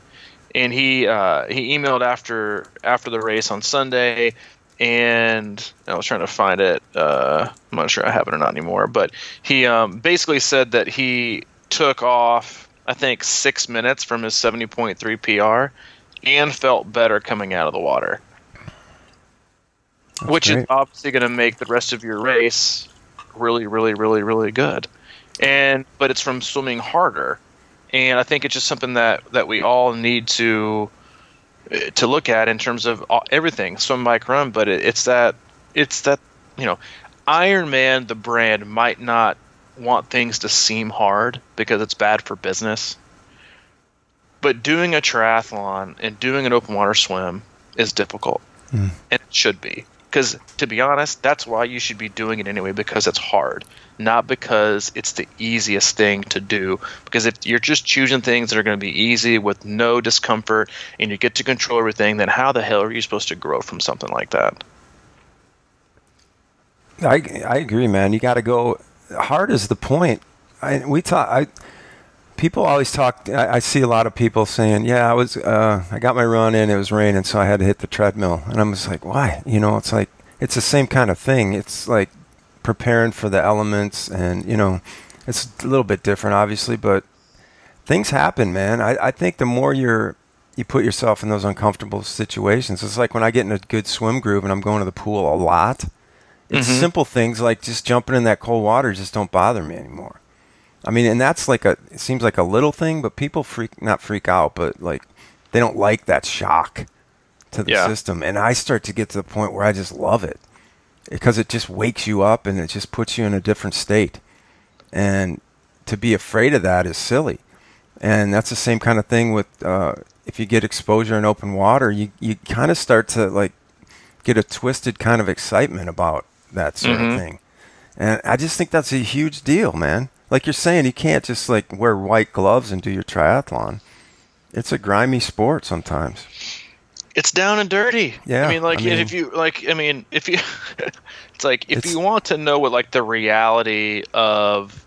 And he emailed after the race on Sunday, and I was trying to find it. I'm not sure I have it or not anymore, but he basically said that he took off, I think, 6 minutes from his 70.3 PR and felt better coming out of the water. That's which great. Is obviously going to make the rest of your race really, really, really, really good. But it's from swimming harder. And I think it's just something that we all need to look at in terms of everything, swim, bike, run. But it's that Ironman, the brand, might not want things to seem hard because it's bad for business. But doing a triathlon and doing an open water swim is difficult. And it should be. Because, to be honest, that's why you should be doing it anyway, because it's hard. Not because it's the easiest thing to do. Because if you're just choosing things that are going to be easy with no discomfort and you get to control everything, then how the hell are you supposed to grow from something like that? I agree, man. You got to go hard is the point. People always talk. I see a lot of people saying, "Yeah, I got my run in. It was raining, so I had to hit the treadmill." And I'm just like, "Why?" It's like it's the same kind of thing. It's like preparing for the elements, and it's a little bit different, obviously, but things happen, man. I think the more you put yourself in those uncomfortable situations, it's like when I get in a good swim groove and I'm going to the pool a lot. It's simple things like just jumping in that cold water just don't bother me anymore. I mean, and that's it seems like a little thing, but people not freak out, but like they don't like that shock to the system. And I start to get to the point where I just love it because it just wakes you up and it just puts you in a different state. And to be afraid of that is silly. And that's the same kind of thing with if you get exposure in open water, you kind of start to like get a twisted kind of excitement about that sort of thing. And I just think that's a huge deal, man. Like you're saying, you can't just like wear white gloves and do your triathlon. It's a grimy sport sometimes. It's down and dirty. Yeah. If you it's like if you want to know what like the reality of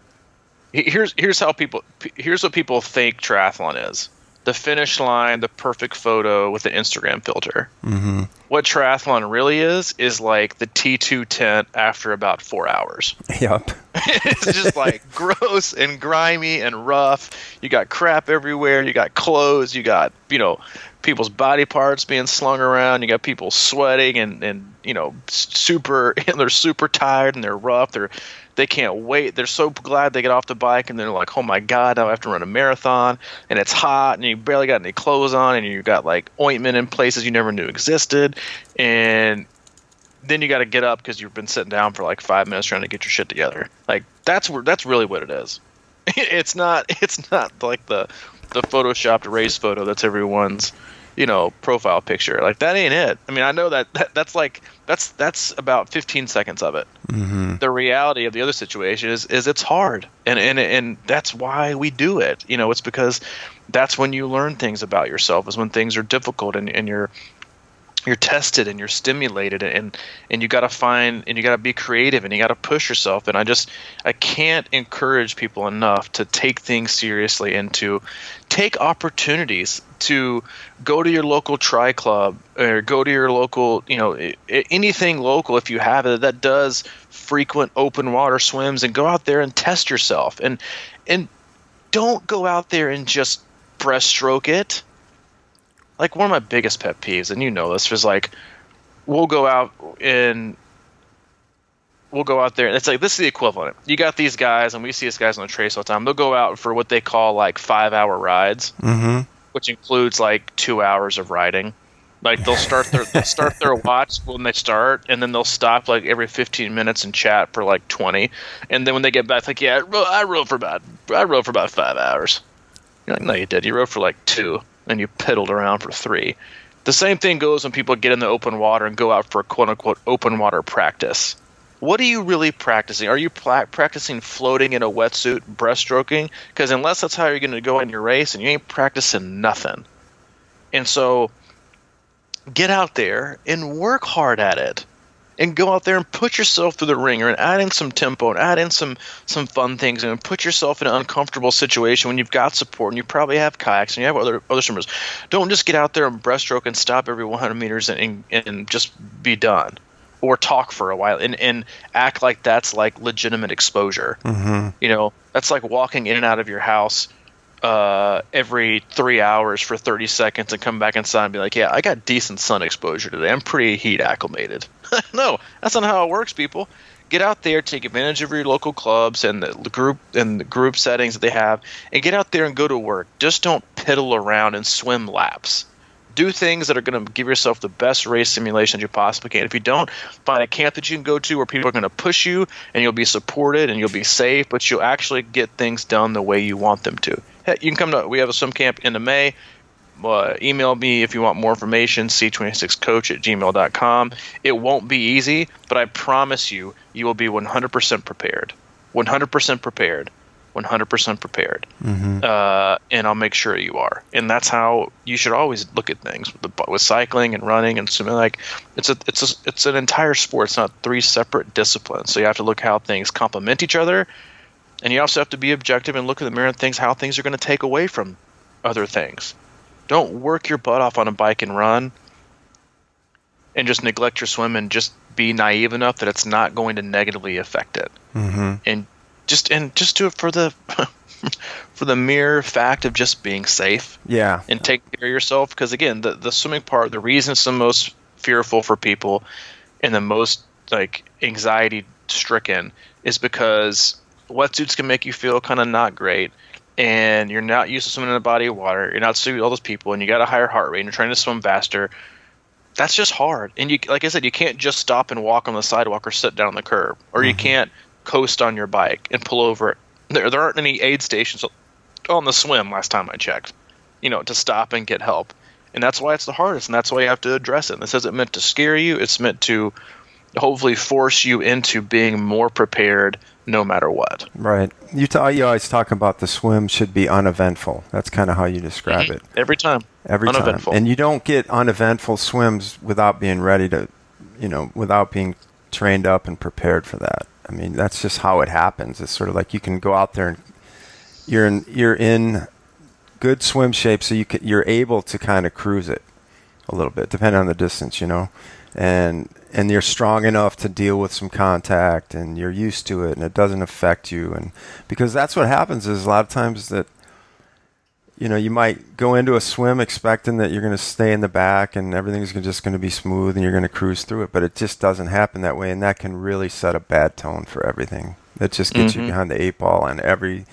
here's what people think triathlon is. The finish line, the perfect photo with the Instagram filter. Mm-hmm. What triathlon really is like the T2 tent after about 4 hours. Yep. It's just like gross and grimy and rough. You got crap everywhere. You got clothes. You got, people's body parts being slung around. You got people sweating and they're super tired and they're rough. They can't wait. They're so glad they get off the bike and they're like, oh my God, now I have to run a marathon and it's hot and you barely got any clothes on and you got like ointment in places you never knew existed. And then you got to get up because you've been sitting down for like 5 minutes trying to get your shit together. Like that's really what it is. It's not like the photoshopped race photo that's everyone's profile picture. Like, that ain't it. I mean, I know that's about 15 seconds of it. Mm-hmm. The reality of the other situation is it's hard, and that's why we do it. It's because that's when you learn things about yourself, is when things are difficult, and you're tested and you're stimulated, and you got to find, and you got to be creative, and you got to push yourself. And I can't encourage people enough to take things seriously and to take opportunities to go to your local tri club, or go to your local, anything local, if you have it, that does frequent open water swims, and go out there and test yourself, and don't go out there and just breaststroke it. Like, one of my biggest pet peeves, and this, was like, we'll go out there, and it's like, this is the equivalent. You got these guys, and we see these guys on the trace all the time. They'll go out for what they call, like, 5-hour rides, mm-hmm. which includes, like, 2 hours of riding. Like, they'll start their watch when they start, and then they'll stop, like, every 15 minutes and chat for, like, 20. And then when they get back, like, yeah, I rode for about 5 hours. You're like, no, you did. You rode for, like, 2. And you piddled around for 3. The same thing goes when people get in the open water and go out for a quote-unquote open water practice. What are you really practicing? Are you practicing floating in a wetsuit, breaststroking? Because unless that's how you're going to go in your race, and you ain't practicing nothing. And so get out there and work hard at it. And go out there and put yourself through the ringer, and add in some tempo, and add in some fun things, and put yourself in an uncomfortable situation when you've got support, and you probably have kayaks, and you have other swimmers. Don't just get out there and breaststroke and stop every 100 meters and just be done, or talk for a while and act like that's like legitimate exposure. Mm-hmm. That's like walking in and out of your house every 3 hours for 30 seconds and come back inside and be like, yeah, I got decent sun exposure today. I'm pretty heat acclimated. No, that's not how it works, people. Get out there, take advantage of your local clubs and the group settings that they have, and get out there and go to work. Just don't piddle around and swim laps. Do things that are going to give yourself the best race simulation you possibly can. If you don't, find a camp that you can go to where people are going to push you, and you'll be supported, and you'll be safe, but you'll actually get things done the way you want them to. Hey, you can come to, we have a swim camp in May. Email me if you want more information, c26coach@gmail.com. It won't be easy, but I promise you will be 100% prepared. 100% prepared. 100% prepared. Mm-hmm. And I'll make sure you are. And that's how you should always look at things with cycling and running and swimming. Like, it's an entire sport. It's not 3 separate disciplines. So you have to look how things complement each other, and you also have to be objective and look in the mirror and how things are going to take away from other things. Don't work your butt off on a bike and run and just neglect your swim, and just be naive enough that it's not going to negatively affect it. Mm-hmm. And just do it for the for the mere fact of just being safe. Yeah. And take care of yourself, because again, the swimming part, the reason it's the most fearful for people and the most like anxiety stricken is because wetsuits can make you feel kind of not great. And you're not used to swimming in a body of water. You're not used to all those people, and you got a higher heart rate, and you're trying to swim faster. That's just hard. And you, like I said, you can't just stop and walk on the sidewalk or sit down on the curb, or you can't coast on your bike and pull over. There aren't any aid stations on the swim. Last time I checked, to stop and get help. And that's why it's the hardest, and that's why you have to address it. This isn't meant to scare you. It's meant to hopefully force you into being more prepared no matter what. Right. You always talk about the swim should be uneventful. That's kind of how you describe it. Every time. Uneventful. And you don't get uneventful swims without being ready to, without being trained up and prepared for that. I mean, that's just how it happens. It's sort of like you can go out there and you're in good swim shape, so you're able to kind of cruise it a little bit, depending on the distance, and you're strong enough to deal with some contact, and you're used to it, and it doesn't affect you. And because that's what happens is a lot of times that, you might go into a swim expecting that you're going to stay in the back and everything's just going to be smooth and you're going to cruise through it, but it just doesn't happen that way, and that can really set a bad tone for everything. That just gets you behind the 8 ball on every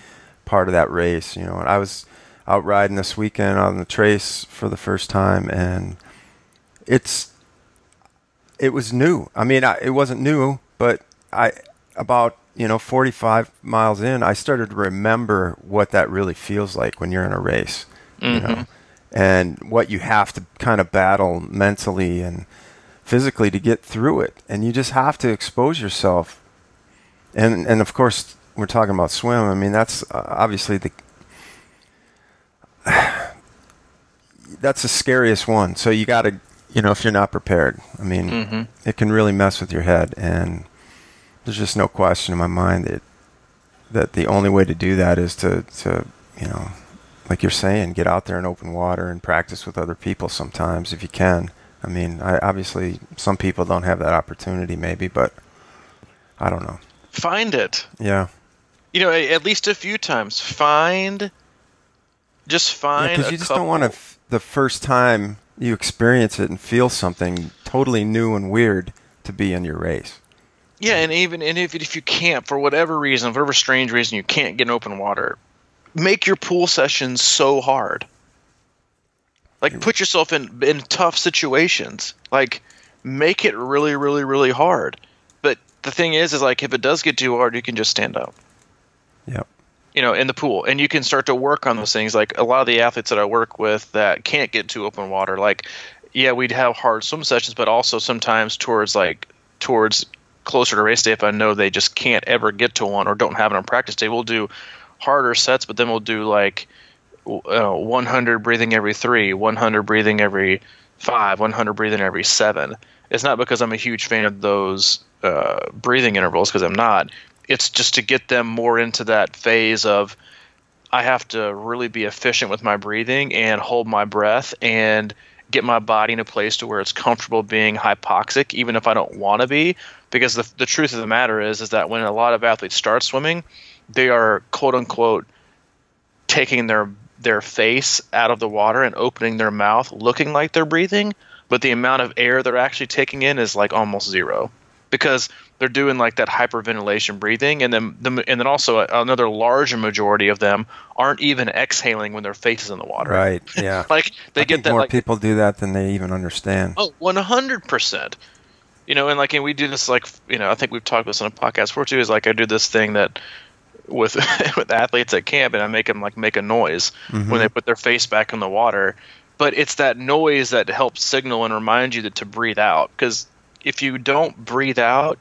part of that race. And I was out riding this weekend on the trace for the first time, and it was new. I mean, it wasn't new, but about 45 miles in, I started to remember what that really feels like when you're in a race, and what you have to kind of battle mentally and physically to get through it. And you just have to expose yourself. And of course, we're talking about swim. I mean, that's obviously that's the scariest one. So you got to, if you're not prepared, I mean, it can really mess with your head. And there's just no question in my mind that the only way to do that is to like you're saying, get out there in open water and practice with other people sometimes if you can. I mean, obviously some people don't have that opportunity maybe, but I don't know. Find it. Yeah. At least a few times. Find because you just don't want to, the first time you experience it and feel something totally new and weird to be in your race. Yeah, and if you can't, for whatever reason, whatever strange reason, you can't get in open water, make your pool sessions so hard. Like, put yourself in tough situations. Like, make it really, really, really hard. But the thing is like, if it does get too hard, you can just stand up. Yep. In the pool, and you can start to work on those things. Like, a lot of the athletes that I work with that can't get to open water, like, yeah, we'd have hard swim sessions, but also sometimes towards closer to race day, if I know they just can't ever get to one or don't have it on practice day, we'll do harder sets, but then we'll do like 100 breathing every 3, 100 breathing every 5, 100 breathing every 7. It's not because I'm a huge fan of those breathing intervals, because I'm not. It's just to get them more into that phase of, I have to really be efficient with my breathing and hold my breath and get my body in a place to where it's comfortable being hypoxic, even if I don't want to be. Because the truth of the matter is that when a lot of athletes start swimming, they are, quote unquote, taking their face out of the water and opening their mouth, looking like they're breathing, but the amount of air they're actually taking in is like almost zero, because they're doing like that hyperventilation breathing, and then also another larger majority of them aren't even exhaling when their face is in the water. Right. Yeah. Like they I get think that. More people do that than they even understand. Oh, 100%. And we do this, like, I think we've talked about this on a podcast before too. Is like, I do this thing that with with athletes at camp, and I make them like make a noise when they put their face back in the water. But it's that noise that helps signal and remind you to breathe out. Because if you don't breathe out,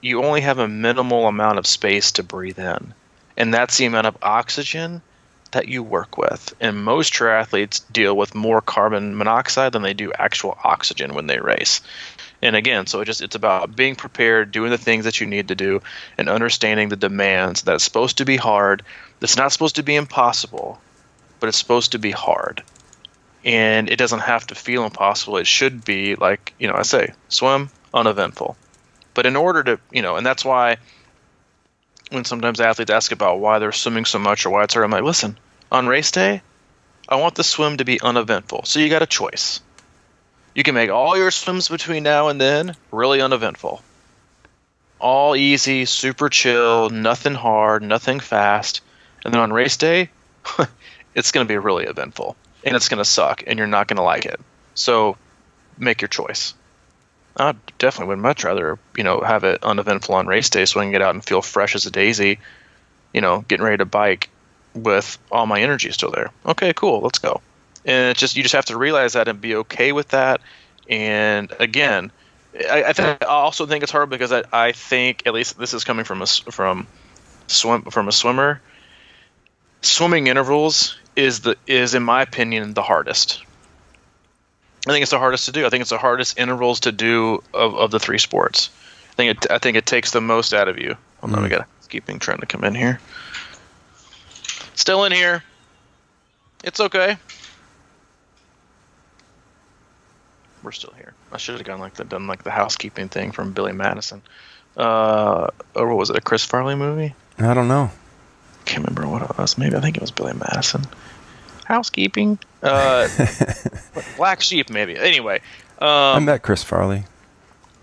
you only have a minimal amount of space to breathe in. And that's the amount of oxygen that you work with. And most triathletes deal with more carbon monoxide than they do actual oxygen when they race. And again, so it's about being prepared, doing the things that you need to do, and understanding the demands. That it's supposed to be hard. It's not supposed to be impossible, but it's supposed to be hard. And it doesn't have to feel impossible. It should be like, I say, swim, uneventful. But in order to, and that's why when sometimes athletes ask about why they're swimming so much or why it's hard, I'm like, listen, on race day, I want the swim to be uneventful. So you got a choice. You can make all your swims between now and then really uneventful. All easy, super chill, nothing hard, nothing fast. And then on race day, it's going to be really eventful. And it's going to suck, and you're not going to like it. So make your choice. I definitely would much rather, have it uneventful on race day so I can get out and feel fresh as a daisy, getting ready to bike with all my energy still there. Okay, cool, let's go. And it's you just have to realize that and be okay with that. And again, I also think it's hard because I think, at least this is coming from a swimmer. Swimming intervals is in my opinion the hardest. I think it's the hardest to do. I think it's the hardest intervals to do of the 3 sports. I think it takes the most out of you. Hold on, we got housekeeping trying to come in here. Still in here. It's okay. We're still here. I should have done the housekeeping thing from Billy Madison. Or what was it? A Chris Farley movie? I don't know. Can't remember what it was. Maybe I think it was Billy Madison. Housekeeping. Black Sheep, maybe. Anyway. I met Chris Farley.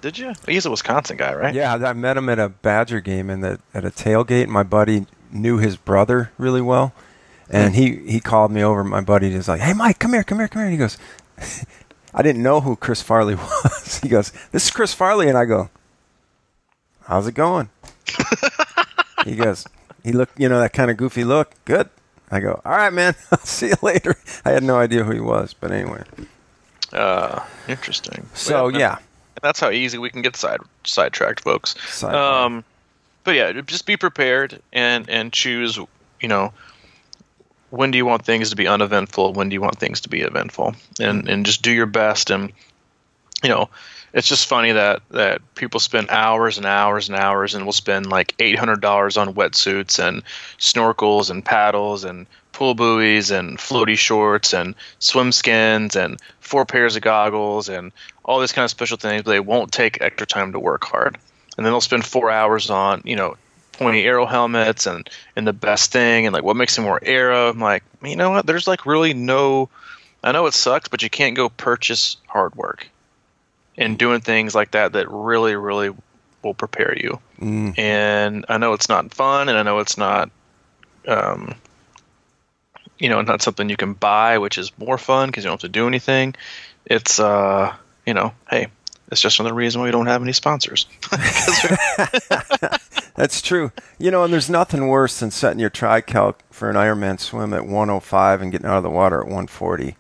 Did you? He's a Wisconsin guy, right? Yeah, I met him at a Badger game at a tailgate. My buddy knew his brother really well. And he called me over. My buddy was like, "Hey, Mike, come here. And he goes, I didn't know who Chris Farley was. He goes, "This is Chris Farley." And I go, "How's it going?" He goes, he looked, that kind of goofy look. Good. I go, all right, man, I'll see you later. I had no idea who he was, but anyway. Interesting. So, yeah. That's how easy we can get sidetracked, folks. But yeah, just be prepared and choose, when do you want things to be uneventful? When do you want things to be eventful? And just do your best. And, it's just funny that people spend hours and hours and hours and will spend like $800 on wetsuits and snorkels and paddles and pool buoys and floaty shorts and swim skins and 4 pairs of goggles and all this kind of special things, but they won't take extra time to work hard. And then they'll spend 4 hours on, pointy arrow helmets and the best thing and like what makes them more aero. I'm like, you know what? There's like really no, I know it sucks, but you can't go purchase hard work and doing things like that really, really will prepare you. And I know it's not fun, and I know it's not, not something you can buy, which is more fun because you don't have to do anything. It's, hey, it's just another reason why we don't have any sponsors. That's true. And there's nothing worse than setting your tri-calc for an Ironman swim at 105 and getting out of the water at 140.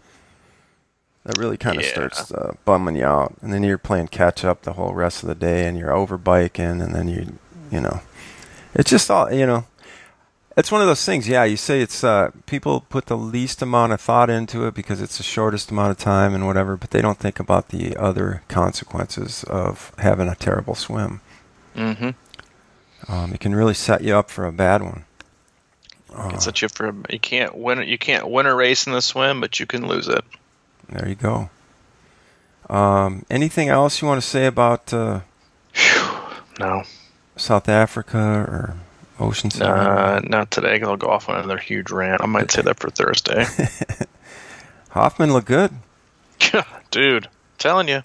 That really kind of starts bumming you out. And then you're playing catch up the whole rest of the day, and you're over biking, and then it's just all, it's one of those things. Yeah, you say it's, people put the least amount of thought into it because it's the shortest amount of time and whatever, but they don't think about the other consequences of having a terrible swim. Mm-hmm. It can really set you up for a bad one. It can set you up for you can't win a race in the swim, but you can lose it. There you go. Anything else you want to say about no South Africa or Oceanside? Not today, because I'll go off on another huge rant. I might say that for Thursday. Hoffman looked good. Dude, telling you.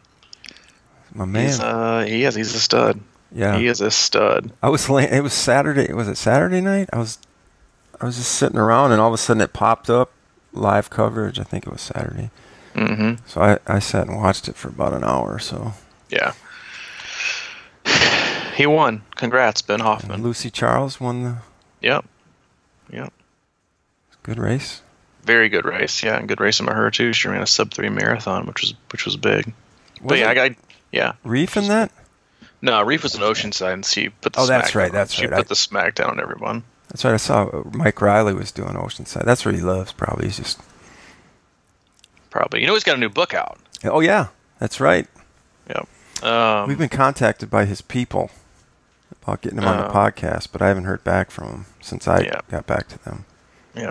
My man. He's a stud. Yeah. He is a stud. It was Saturday. Was it Saturday night? I was just sitting around, and all of a sudden it popped up, live coverage. I think it was Saturday. Mm-hmm. So I sat and watched it for about an hour or so. Yeah. He won. Congrats, Ben Hoffman. And Lucy Charles won the... Yep. Good race. Very good race, yeah. And good racing by her, too. She ran a sub-3 marathon, which was big. Yeah. Reef in that? No, Reef was in Oceanside, and she put the that's right. She put the smack down on everyone. That's right. I saw Mike Riley was doing Oceanside. That's where he lives, probably. He's just... Probably. He's got a new book out. Oh, yeah. That's right. Yep. We've been contacted by his people about getting him on the podcast, but I haven't heard back from him since I got back to them. Yeah.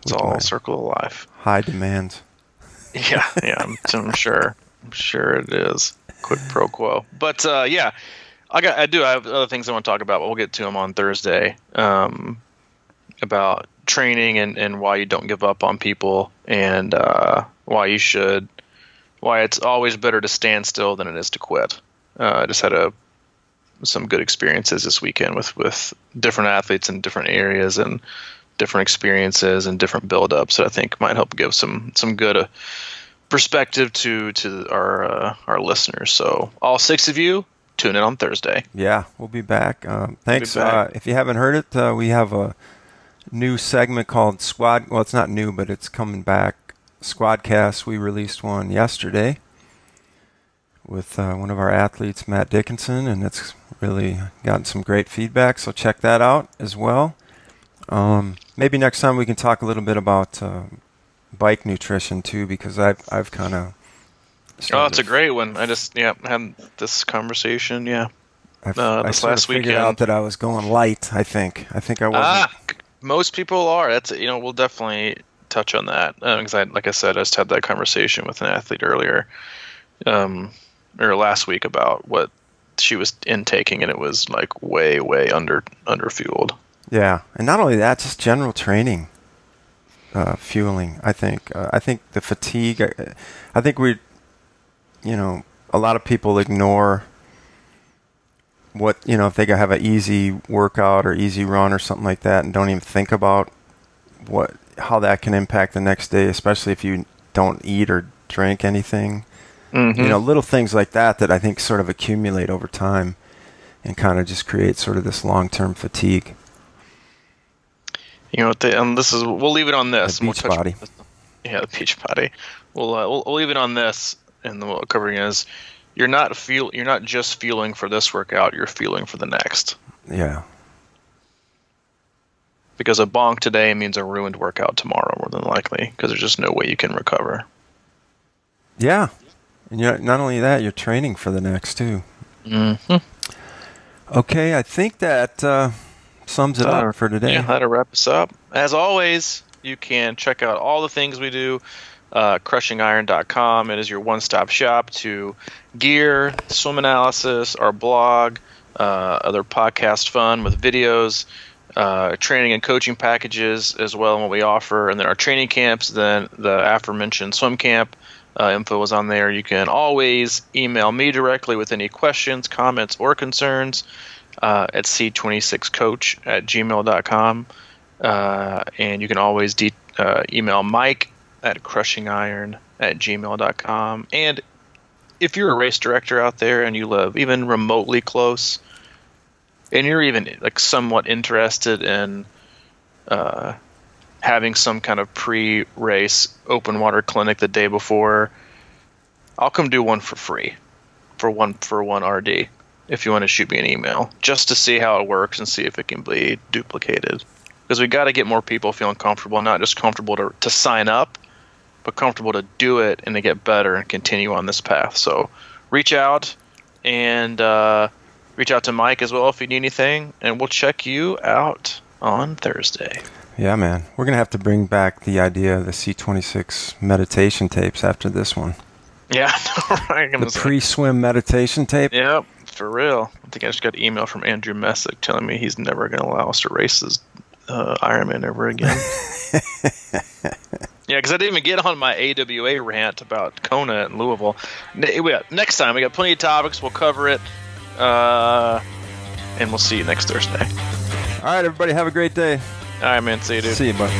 It's all circle of life. High demand. Yeah, I'm sure. I'm sure it is. Quid pro quo. But, I have other things I want to talk about, but we'll get to them on Thursday. About training and why you don't give up on people and why it's always better to stand still than it is to quit. I just had some good experiences this weekend with different athletes in different areas and different experiences and different build-ups that I think might help give some good perspective to our listeners. So all 6 of you, tune in on Thursday. Yeah, we'll be back. Thanks. If you haven't heard it, we have a new segment called Squad. Well, it's not new, but it's coming back. Squadcast. We released one yesterday with one of our athletes, Matt Dickinson, and it's really gotten some great feedback. So check that out as well. Maybe next time we can talk a little bit about bike nutrition too, because I've kind of. Oh, it's a great one. I just had this conversation. Yeah, this last weekend. I figured out that I was going light. I think I wasn't. Most people are. That's we'll definitely touch on that because like I said, I just had that conversation with an athlete earlier, or last week about what she was intaking, and it was like way under fueled. Yeah, and not only that, just general training, fueling. I think the fatigue. I think a lot of people ignore what, if they have an easy workout or easy run or something like that and don't even think about how that can impact the next day, especially if you don't eat or drink anything. Mm-hmm. Little things like that I think sort of accumulate over time and kind of just create sort of this long-term fatigue. You know what? We'll leave it on this. The beach body. Yeah, the beach body. We'll leave it on this, and what we're covering is you're not just fueling for this workout. You're fueling for the next. Yeah. Because a bonk today means a ruined workout tomorrow, more than likely, because there's just no way you can recover. Yeah. And not only that, you're training for the next, too. Mm-hmm. Okay, I think that sums it up for today. Yeah, that'll wrap us up. As always, you can check out all the things we do, crushingiron.com. It is your one-stop shop to gear, swim analysis, our blog, other podcast fun with videos, training and coaching packages as well, and what we offer, and then our training camps, then the aforementioned swim camp info is on there. You can always email me directly with any questions, comments, or concerns at c26coach@gmail.com, and you can always email Mike at crushingiron@gmail.com. And if you're a race director out there and you live even remotely close, and you're even like somewhat interested in having some kind of pre-race open water clinic the day before, I'll come do one for free for one RD if you want to shoot me an email just to see how it works and see if it can be duplicated. Because we got to get more people feeling comfortable, not just comfortable to sign up, but comfortable to do it and to get better and continue on this path. So reach out and reach out to Mike as well if you need anything, and we'll check you out on Thursday. Yeah, man. We're going to have to bring back the idea of the C26 meditation tapes after this one. Yeah, right. The pre-swim meditation tape? Yep, for real. I think I just got an email from Andrew Messick telling me he's never going to allow us to race this Ironman ever again. Yeah, because I didn't even get on my AWA rant about Kona and Louisville. Next time, we got plenty of topics. We'll cover it. And we'll see you next Thursday. All right, everybody. Have a great day. All right, man. See you, dude. See you, bud.